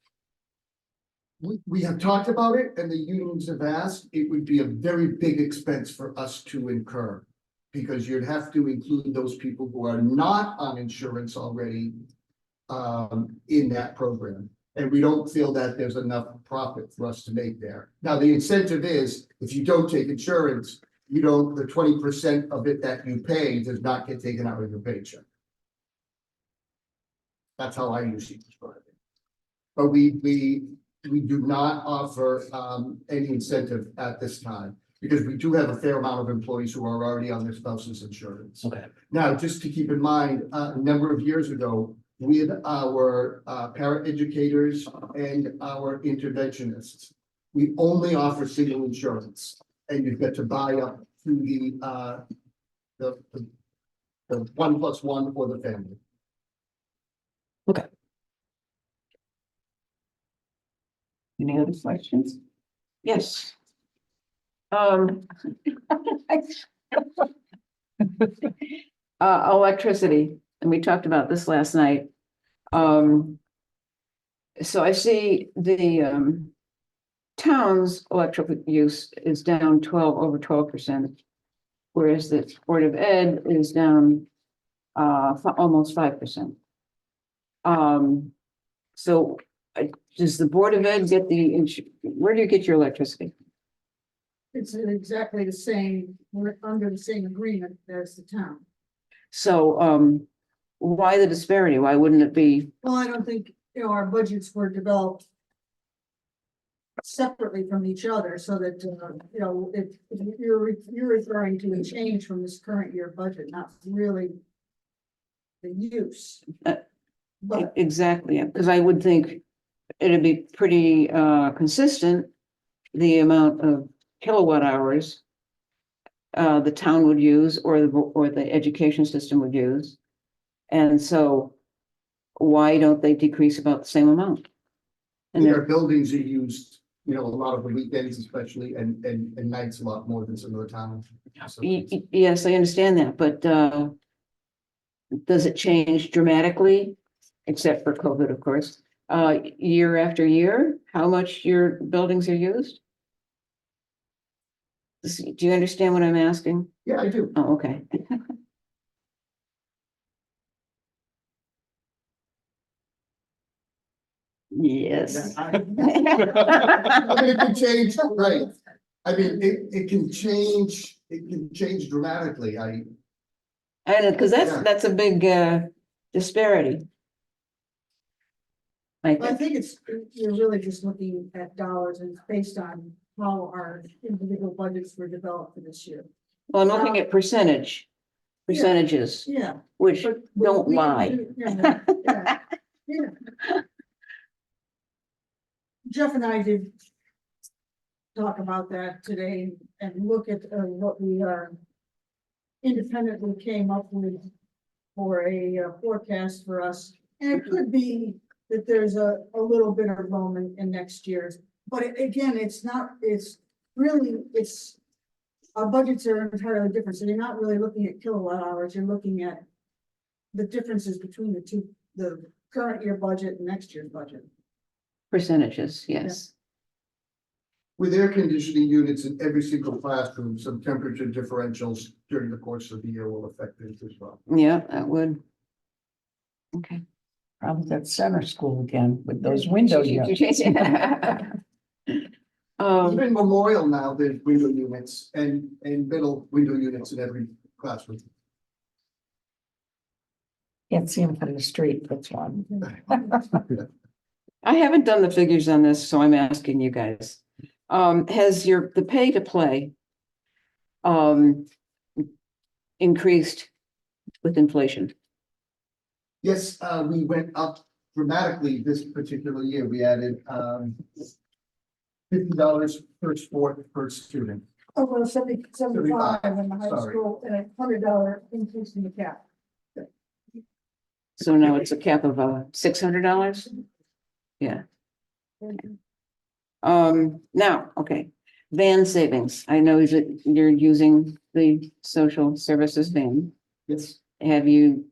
We have talked about it and the unions have asked, it would be a very big expense for us to incur. Because you'd have to include those people who are not on insurance already in that program. And we don't feel that there's enough profit for us to make there. Now, the incentive is, if you don't take insurance, the 20% of it that you pay does not get taken out of your paycheck. That's how I usually describe it. But we do not offer any incentive at this time, because we do have a fair amount of employees who are already on their spouse's insurance. Okay. Now, just to keep in mind, a number of years ago, with our paraeducators and our interventionists, we only offer single insurance, and you've got to buy up to the 1+1 for the family. Any other questions? Yes. Electricity, and we talked about this last night. So I see the town's electric use is down over 12%. Whereas the Board of Ed is down almost 5%. So does the Board of Ed get where do you get your electricity? It's exactly the same, we're under the same agreement as the town. So why the disparity? Why wouldn't it be? Well, I don't think, our budgets were developed separately from each other, so that, if you're referring to a change from this current year budget, not really the use. But Exactly, because I would think it'd be pretty consistent, the amount of kilowatt hours the town would use or the education system would use. And so why don't they decrease about the same amount? And Their buildings are used, a lot of the weekends especially, and nights a lot more than some of the towns. yes, I understand that, but does it change dramatically, except for COVID, of course, year after year, how much your buildings are used? Do you understand what I'm asking? Yeah, I do. Oh, okay. Yes. I mean, it can change, right? I mean, it can change dramatically. And because Yeah. that's a big disparity. I I think, think it's, you're really just looking at dollars and it's based on how our individual budgets were developed for this year. well, I'm looking at percentages, Yeah. which but don't we can lie. do- yeah, yeah, yeah. Jeff and I did talk about that today and look at what we are independently came up with for a forecast for us. And it could be that there's a little bit of room in next year's, but again, it's not, it's really, it's our budgets are entirely different, so you're not really looking at kilowatt hours, you're looking at the differences between the two, the current year budget and next year's budget. Percentages, yes. With air conditioning units in every single classroom, some temperature differentials during the course of the year will affect it as well. Yeah, that would. Okay. Probably that center school again with those window units. Even Memorial now, there's window units and middle window units in every classroom. Can't see them from the street, that's one. I haven't done the figures on this, so I'm asking you guys. Has the pay to play increased with inflation? Yes, we went up dramatically this particular year. We added $50 per sport per student. Oh, well, 75 in the high Sorry. school and $100 increase in the cap. So now it's a cap of $600? Yeah. Now, okay, van savings. I know that you're using the social services van. Yes. Have you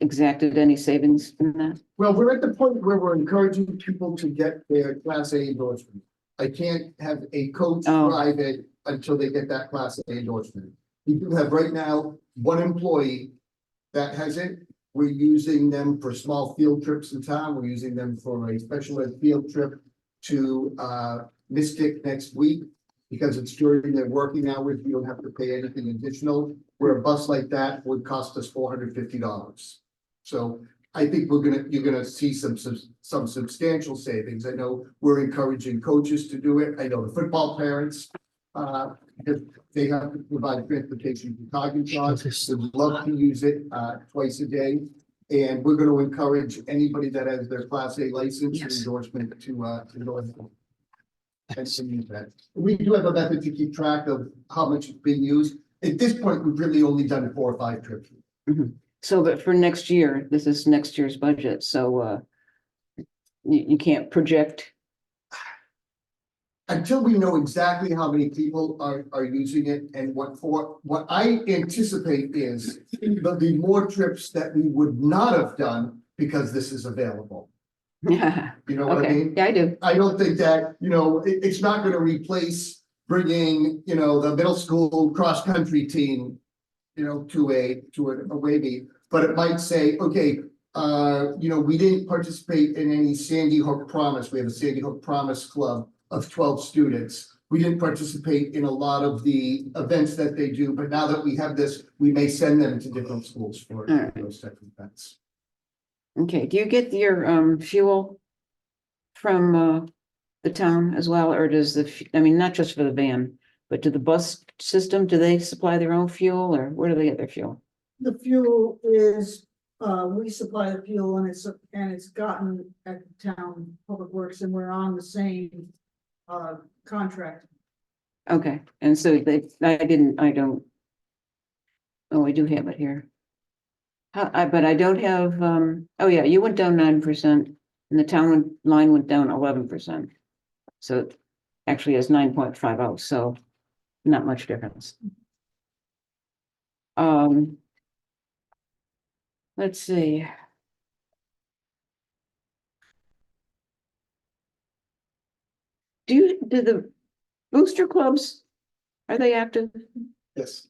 exacted any savings from that? Well, we're at the point where we're encouraging people to get their Class A endorsement. I can't have a coach Oh. drive it until they get that Class A endorsement. We do have right now one employee that has it. We're using them for small field trips in town. We're using them for a special ed field trip to Mystic next week. Because it's during their working hours, we don't have to pay anything additional, where a bus like that would cost us $450. So I think you're gonna see some substantial savings. I know we're encouraging coaches to do it. I know the football parents, because they have to provide transportation to Coggan Jobs, would love to use it twice a day. And we're gonna encourage anybody that has their Class A license and Yes. endorsement to endorse it. And to use that. We do have a method to keep track of how much it's being used. At this point, we've really only done 4 or 5 trips. So that for next year, this is next year's budget, so you can't project. Until we know exactly how many people are using it and what for, what I anticipate is there'll be more trips that we would not have done because this is available. Yeah, You know what I okay, mean? yeah, I do. I don't think that, it's not gonna replace bringing, the middle school cross-country team, to an away meet, but it might say, okay, we didn't participate in any Sandy Hook Promise. We have a Sandy Hook Promise Club of 12 students. We didn't participate in a lot of the events that they do, but now that we have this, we may send them to different schools for All right. those type of events. Okay, do you get your fuel from the town as well, or does not just for the van, but to the bus system, do they supply their own fuel, or where do they get their fuel? The fuel is, we supply the fuel and it's gotten at the town public works and we're on the same contract. Okay, and so I don't. Oh, I do have it here. But I don't have, oh yeah, you went down 9% and the town line went down 11%. So it actually is 9.50, so not much difference. Let's see. Do the booster clubs, are they active? Yes.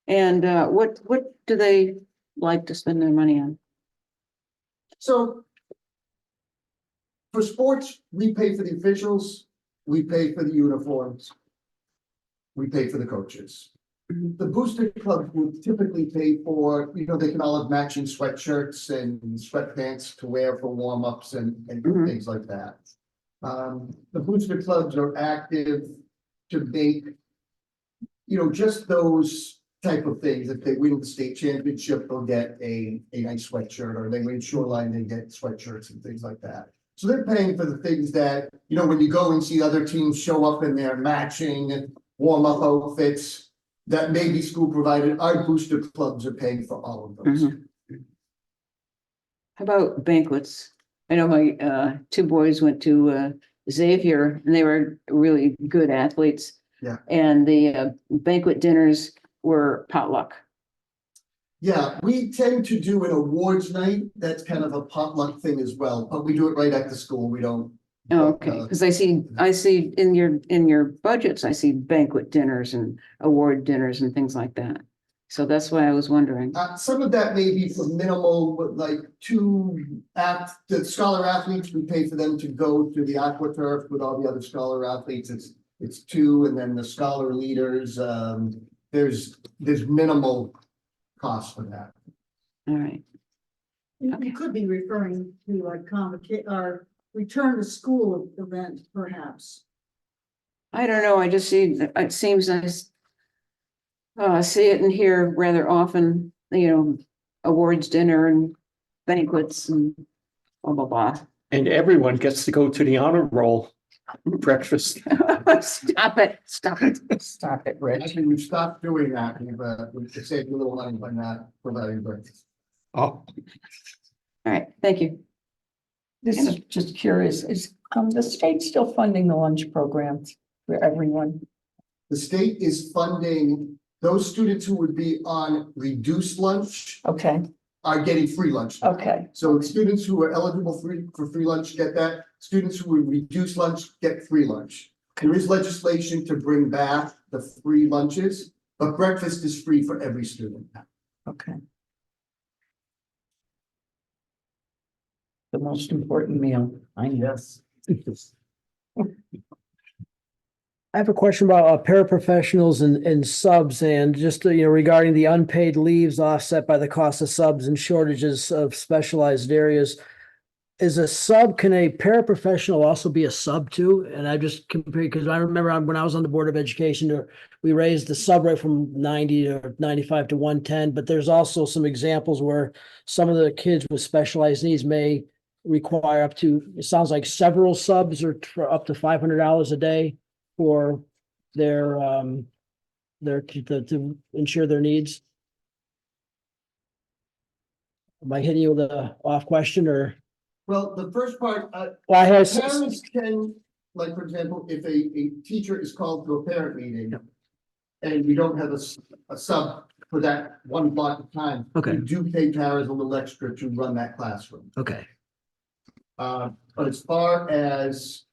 And what do they like to spend their money on? So For sports, we pay for the officials, we pay for the uniforms. We pay for the coaches. Mhm. The booster club will typically pay for, they can all have matching sweatshirts and sweatpants to wear for warm-ups and Mhm. things like that. The booster clubs are active to make, just those type of things. If they win the state championship, they'll get a nice sweatshirt, or they win Shoreline, they get sweatshirts and things like that. So they're paying for the things that, when you go and see other teams show up in their matching warm-up outfits that may be school provided, our booster clubs are paying for all of those. Mhm. How about banquets? I know my two boys went to Xavier and they were really good athletes. Yeah. And the banquet dinners were potluck. Yeah, we tend to do an awards night. That's kind of a potluck thing as well, but we do it right at the school. We don't. Oh, okay, because I see in your budgets, I see banquet dinners and award dinners and things like that. So that's why I was wondering. Some of that may be for minimal, but like the scholar athletes, we pay for them to go to the AquaTurf with all the other scholar athletes. It's two, and then the scholar leaders, there's minimal cost for that. All right. You could be referring to like or return to school event perhaps. I don't know, I just see, it seems nice. See it and hear rather often, awards dinner and banquets and blah, blah, blah. And everyone gets to go to the honor roll breakfast. Stop it, Rich. Actually, we've stopped doing that. We've saved a little money by not providing breakfast. Oh, All right, thank you. This is just curious, is the state still funding the lunch programs for everyone? The state is funding those students who would be on reduced lunch Okay, are getting free lunch. okay, So students who are eligible for free lunch get that. Students who would reduce lunch get free lunch. There is legislation to bring back the free lunches, but breakfast is free for every student. okay. The most important meal, I know. Yes. I have a question about paraprofessionals and subs, and just, regarding the unpaid leaves offset by the cost of subs and shortages of specialized areas. Can a paraprofessional also be a sub too? And I just compare, because I remember when I was on the Board of Education, we raised the sub rate from 90 to 95 to 110, but there's also some examples where some of the kids with specialized needs may require it sounds like several subs or for up to $500 a day for to ensure their needs. Am I hitting you with a off question or? Well, the first part, Well, I had parents can, like, for example, if a teacher is called to a parent meeting. And we don't have a sub for that one block of time. Okay. We do pay paras a little extra to run that classroom. Okay, But as far as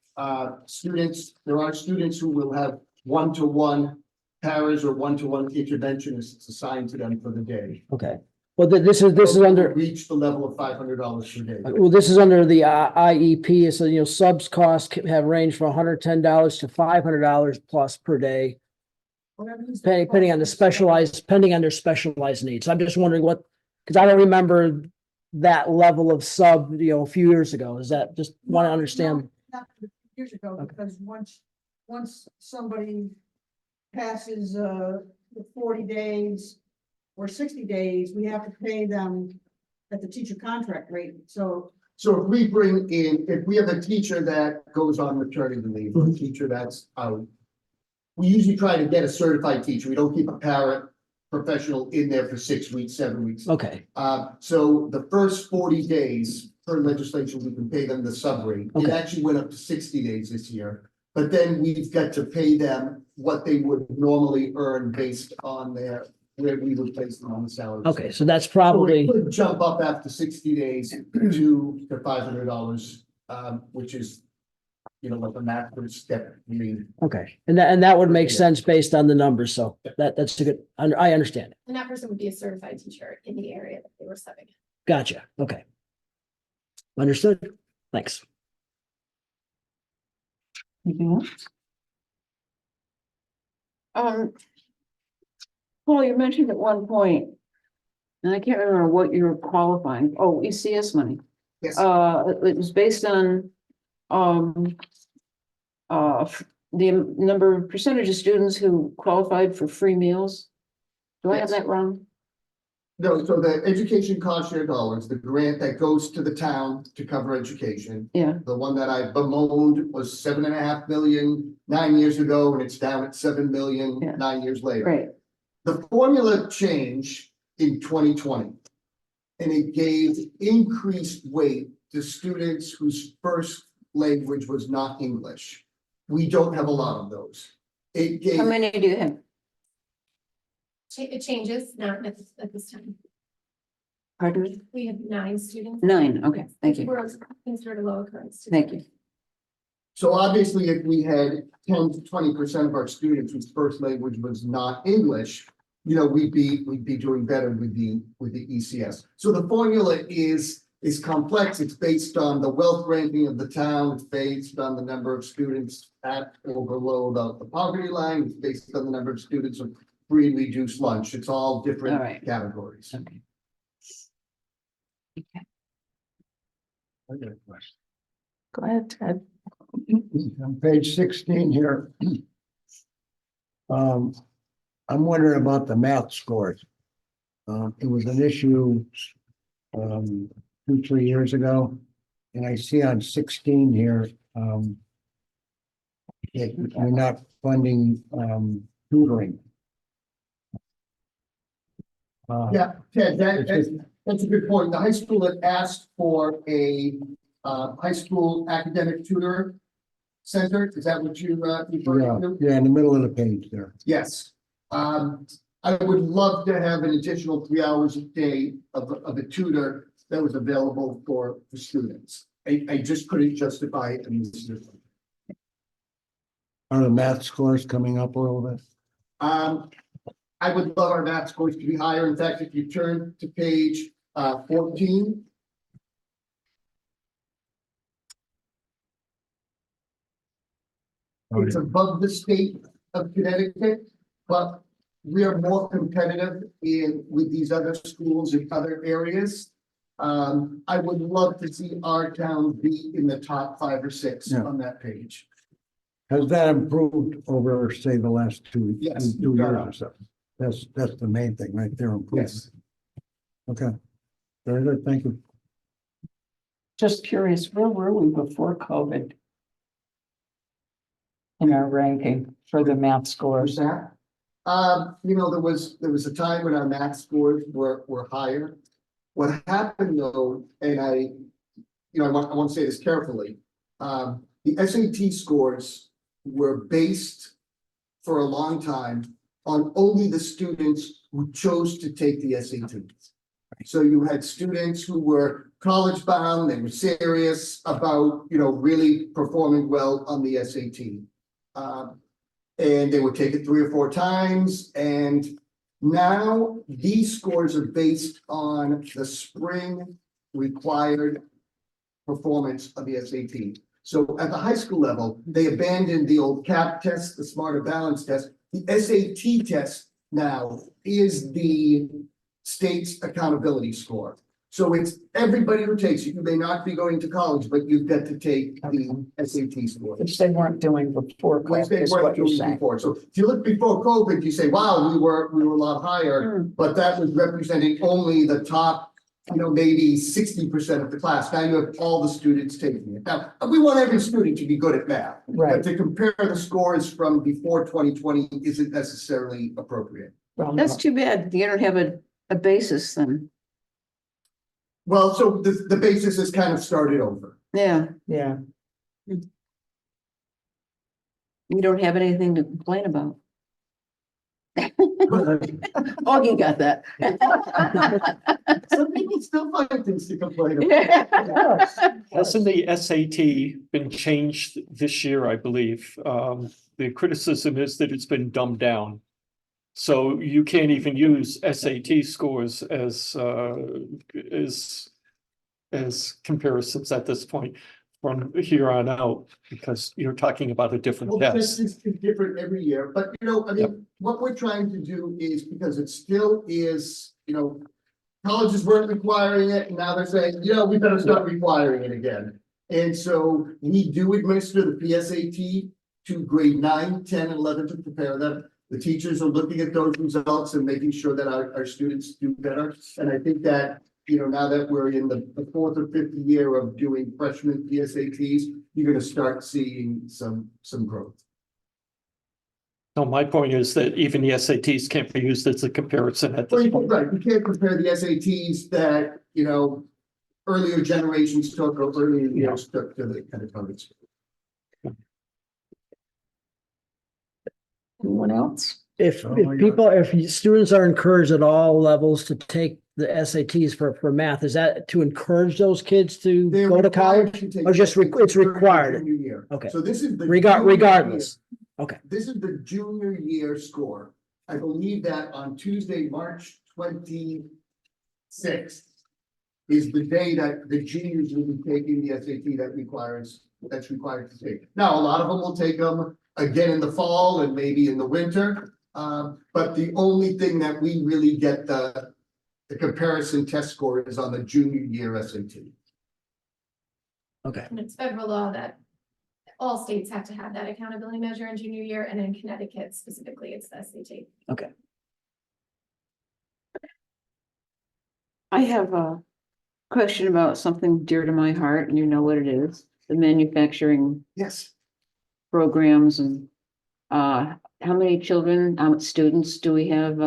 students, there are students who will have one-to-one paras or one-to-one interventionists assigned to them for the day. okay. Well, this is under, Reach the level of $500 per day. well, this is under the IEP, so, subs costs have ranged from $110 to $500 plus per day. Depending on their specialized needs. I'm just wondering because I don't remember that level of sub, a few years ago. Is that just want to understand? Not years ago, Okay. because once somebody passes the 40 days or 60 days, we have to pay them at the teacher contract rate, so. So if we have a teacher that goes on maternity leave, or a teacher that's out. We usually try to get a certified teacher. We don't keep a parent professional in there for 6 weeks, 7 weeks. Okay, So the first 40 days per legislation, we can pay them the sub rate. It Okay. actually went up to 60 days this year. But then we've got to pay them what they would normally earn based on where we would place them on the salary. okay, so that's So it probably, could jump up after 60 days to $500, which is, like a macro step. okay. And that would make sense based on the numbers. So that's a good, I understand. And that person would be a certified teacher in the area that they were subbing. Gotcha. Okay. Understood. Thanks. Paul, you mentioned at one point, and I can't remember what you were qualifying, oh, ECS money. Yes. It was based on, the number of percentage of students who qualified for free meals. Do I have Yes. that wrong? No, so the education cost share dollars, the grant that goes to the town to cover education. Yeah, The one that I bemoaned was 7.5 million 9 years ago, and it's down at 7 million Yeah. 9 years later. right, The formula changed in 2020. And it gave increased weight to students whose first language was not English. We don't have a lot of those. It how gave, many do you have? It changes, not at this time. Pardon me? We have 9 students. 9, okay, thank you, We're considered a low occurrence. thank you. so obviously if we had 10 to 20% of our students whose first language was not English, you know, we'd be doing better with the ECS. So the formula is complex. It's based on the wealth ranking of the town. It's based on the number of students at or below the poverty line. It's based on the number of students with free and reduced lunch. It's all different All right. categories. Okay. I got a question. Go ahead, Ted. On page 16 here. I'm wondering about the math scores. It was an issue 2-3 years ago. And I see on 16 here, that you're not funding tutoring. Yeah, Ted, that's a good point. The high school had asked for a high school academic tutor center. Is that what you referring to? Yeah, in the middle of the page there. Yes. I would love to have an additional 3 hours a day of a tutor that was available for students. I just couldn't justify it in this system. Are the math scores coming up a little bit? I would love our math scores to be higher. In fact, if you turn to page 14. It's above the state of Connecticut, but we are more competitive with these other schools in other areas. I would love to see our town be in the top 5 or 6 Yeah. on that page. Has that improved over, say, the last two Yes. 2 years or so? That's the main thing, right there, improvement. Yes. Okay. Very good, thank you. Just curious, where were we before COVID? In our ranking for the math Where's scores? that? You know, there was a time when our math scores were higher. What happened though, and I want to say this carefully, the SAT scores were based for a long time on only the students who chose to take the SATs. So you had students who were college bound, they were serious about, really performing well on the SAT. And they would take it 3 or 4 times, and now these scores are based on the spring required performance of the SAT. So at the high school level, they abandoned the old CAP test, the Smarter Balance test. The SAT test now is the state's accountability score. So it's everybody who takes it. You may not be going to college, but you've got to take the SAT score. Which they weren't doing before Which COVID they is weren't what you're doing saying. before. So if you look before COVID, you say, wow, we were a lot higher, but that was representing only the top, maybe 60% of the class. Now you have all the students taking it. Now, we want every student to be good at math. But Right. to compare the scores from before 2020 isn't necessarily appropriate. Well, That's too bad, you don't have a basis then, Well, so the basis is kind of started over. yeah, yeah. you don't have anything to complain about. Oh, you got that. Some people still find things to complain about. Hasn't the SAT been changed this year, I believe? The criticism is that it's been dumbed down. So you can't even use SAT scores as comparisons at this point. from here on out, because you're talking about a different Well, this test. is different every year, but you know, I mean, what we're trying to do is, because it still is, you know. Colleges weren't requiring it, and now they're saying, you know, we better start requiring it again. And so we do administer the PSAT to grade 9, 10, and 11 to prepare them. The teachers are looking at those results and making sure that our students do better. And I think that, you know, now that we're in the 4th or 5th year of doing freshman PSATs, you're gonna start seeing some growth. So my point is that even the SATs can't be used as a comparison at Well, this you can, point. right, you can't compare the SATs that, you know, earlier generations took or earlier years took to the kind of comments. Anyone else? If Oh, yeah. if students are encouraged at all levels to take the SATs for math, is that to encourage those kids to They're go to required college? take Or just SATs it's during the required? junior year. Okay. So this is the. Regardless. Okay. This is the junior year score. I believe that on Tuesday, March 26th is the day that the juniors will be taking the SAT that's required to take. Now, a lot of them will take them again in the fall and maybe in the winter. But the only thing that we really get the comparison test score is on the junior year SAT. Okay. And it's federal law that all states have to have that accountability measure in junior year, and in Connecticut specifically, it's the SAT. Okay. I have a question about something dear to my heart, and you know what it is, the manufacturing Yes. programs and how many children, students do we have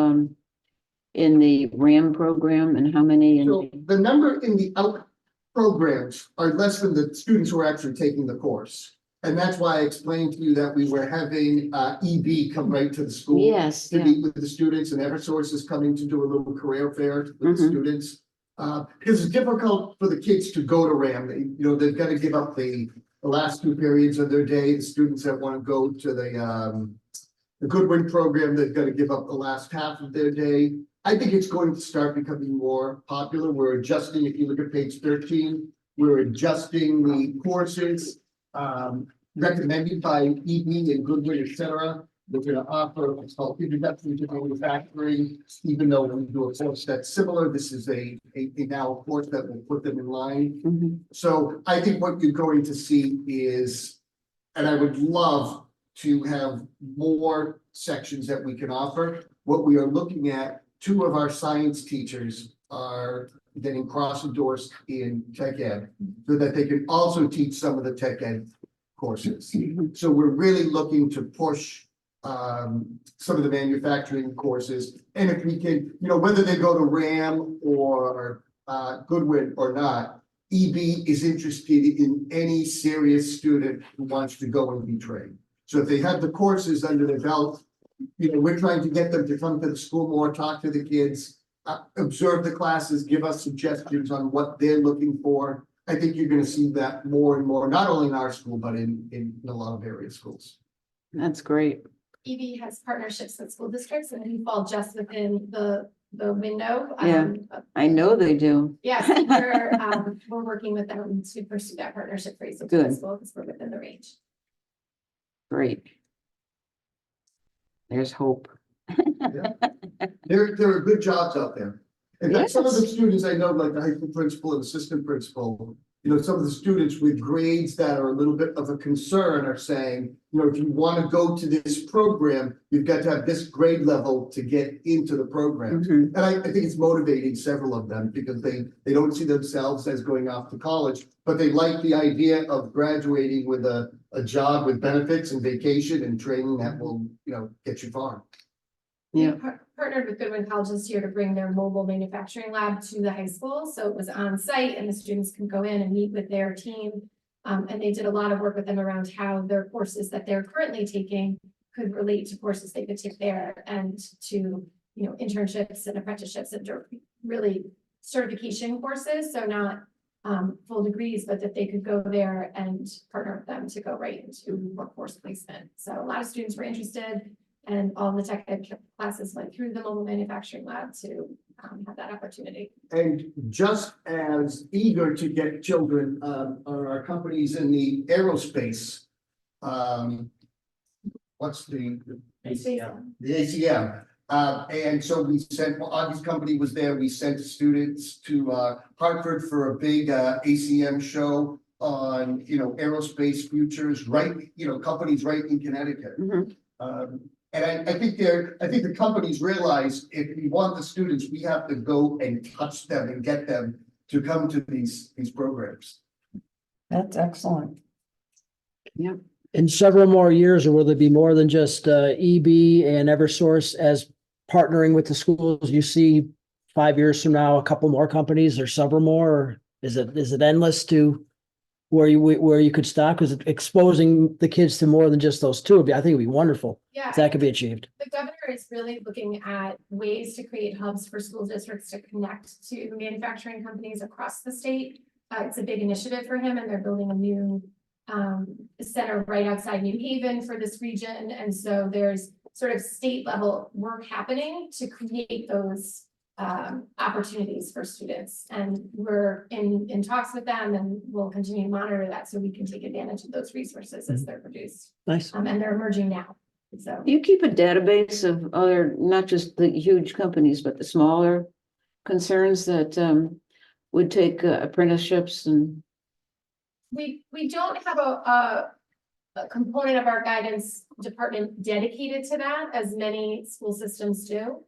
in the RAM program, and how many in So the number in the out programs are less than the students who are actually taking the course. And that's why I explained to you that we were having EB come right to the school. Yes, To yeah. meet with the students, and Eversource is coming to do a little career fair with the Mhm. students. Because it's difficult for the kids to go to RAM. They've got to give up the last 2 periods of their day. The students that want to go to the Goodwin program, they've got to give up the last half of their day. I think it's going to start becoming more popular. We're adjusting, if you look at page 13, we're adjusting the courses recommended by EB and Goodwin, et cetera. We're going to offer what's called introduction to manufacturing, even though we do a course that's similar. This is a now a course that will put them in line. Mhm. So I think what you're going to see is, and I would love to have more sections that we can offer. What we are looking at, 2 of our science teachers are getting cross-endorsed in tech ed, so that they can also teach some of the tech ed courses. So we're really looking to push some of the manufacturing courses. And if we can, whether they go to RAM or Goodwin or not, EB is interested in any serious student who wants to go and be trained. So if they have the courses under their belt, we're trying to get them to come to the school more, talk to the kids, observe the classes, give us suggestions on what they're looking for. I think you're gonna see that more and more, not only in our school, but in a lot of area schools. That's great. EB has partnerships with school districts, and we fall just within the window. Yeah. I know they do. Yes, we're working with them to pursue that partnership for East Good. School, because we're within the range. Great. There's hope. There are good jobs out there. In fact, some of the Yes. students I know, like the high school principal and assistant principal, some of the students with grades that are a little bit of a concern are saying, if you want to go to this program, you've got to have this grade level to get into the program. Mhm. And I think it's motivating several of them because they don't see themselves as going off to college, but they like the idea of graduating with a job with benefits and vacation and training that will, get you far. Yeah. We partnered with Goodwin College this year to bring their mobile manufacturing lab to the high school. So it was on site and the students can go in and meet with their team. And they did a lot of work with them around how their courses that they're currently taking could relate to courses they could take there, and to, internships and apprenticeships and really certification courses. So not full degrees, but that they could go there and partner with them to go right into workforce placement. So a lot of students were interested. And all the tech ed classes went through the mobile manufacturing lab to have that opportunity. And just as eager to get children, are our companies in the aerospace. What's the ACM. And so we sent, well, Augie's company was there, we sent students to Hartford for a big ACM show on, aerospace futures, right, companies right in Connecticut. Mhm. And I think the companies realize if we want the students, we have to go and touch them and get them to come to these programs. That's excellent. In several more years, or will there be more than just EB and Eversource as partnering with the schools? You see 5 years from now, a couple more companies or several more, or is it endless to where you could stop? Because exposing the kids to more than just those two, I think it'd be wonderful Yeah. if that could be achieved. The governor is really looking at ways to create hubs for school districts to connect to manufacturing companies across the state. It's a big initiative for him, and they're building a new center right outside New Haven for this region. And so there's sort of state level work happening to create those opportunities for students. And we're in talks with them, and we'll continue to monitor that so we can take advantage of those resources as they're produced. Nice. And they're emerging now. So Do you keep a database of other, not just the huge companies, but the smaller concerns that would take apprenticeships and? we don't have a component of our guidance department dedicated to that, as many school systems do.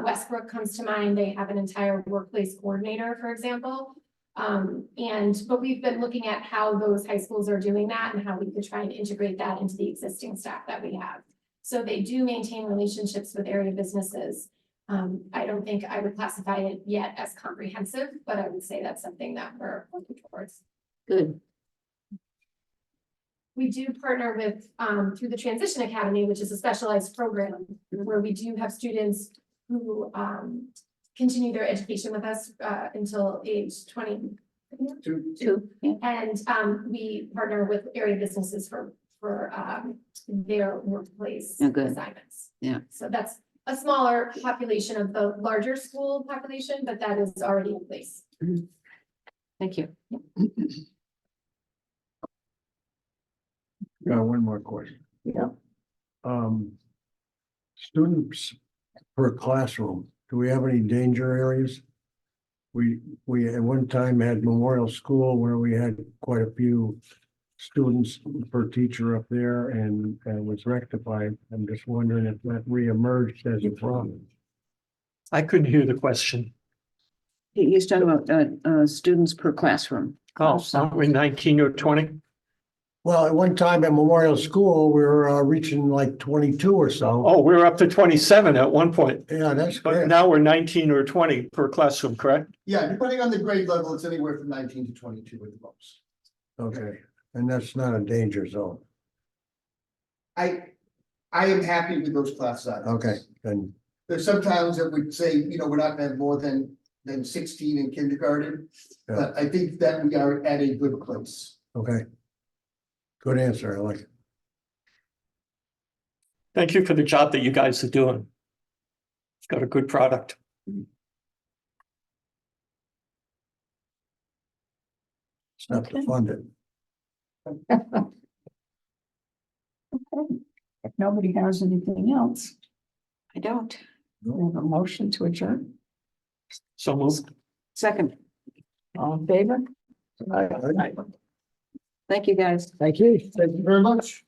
Westbrook comes to mind. They have an entire workplace coordinator, for example. But we've been looking at how those high schools are doing that and how we could try and integrate that into the existing staff that we have. So they do maintain relationships with area businesses. I don't think I would classify it yet as comprehensive, but I would say that's something that we're working towards. Good. We do partner with, through the Transition Academy, which is a specialized program where we do have students who continue their education with us until age 22. Yeah. And we partner with area businesses for their workplace Oh, good. assignments. Yeah. So that's a smaller population of the larger school population, but that is already in place. Thank you. Got one more question. Yeah. Students per classroom, do we have any danger areas? We at one time had Memorial School where we had quite a few students per teacher up there and was rectified. I'm just wondering if that reemerged as a problem. I couldn't hear the question. He's talking about students per classroom. Oh, aren't we 19 or 20? Well, at one time at Memorial School, we were reaching like 22 or so. Oh, we were up to 27 at one point, Yeah, that's but great. now we're 19 or 20 per classroom, correct? Yeah, depending on the grade level, it's anywhere from 19 to 22 at the most. Okay, and that's not a danger zone. I am happy with those class sizes. Okay, then, There's some towns that would say, we're not gonna have more than 16 in kindergarten. Yeah. But I think that we are at a good place. okay. Good answer, I like it. Thank you for the job that you guys are doing. It's got a good product. It's not to fund it. If nobody has anything else, I don't. we have a motion to adjourn. So moved. Second, All in favor? thank you, guys. Thank you. Thank you very much.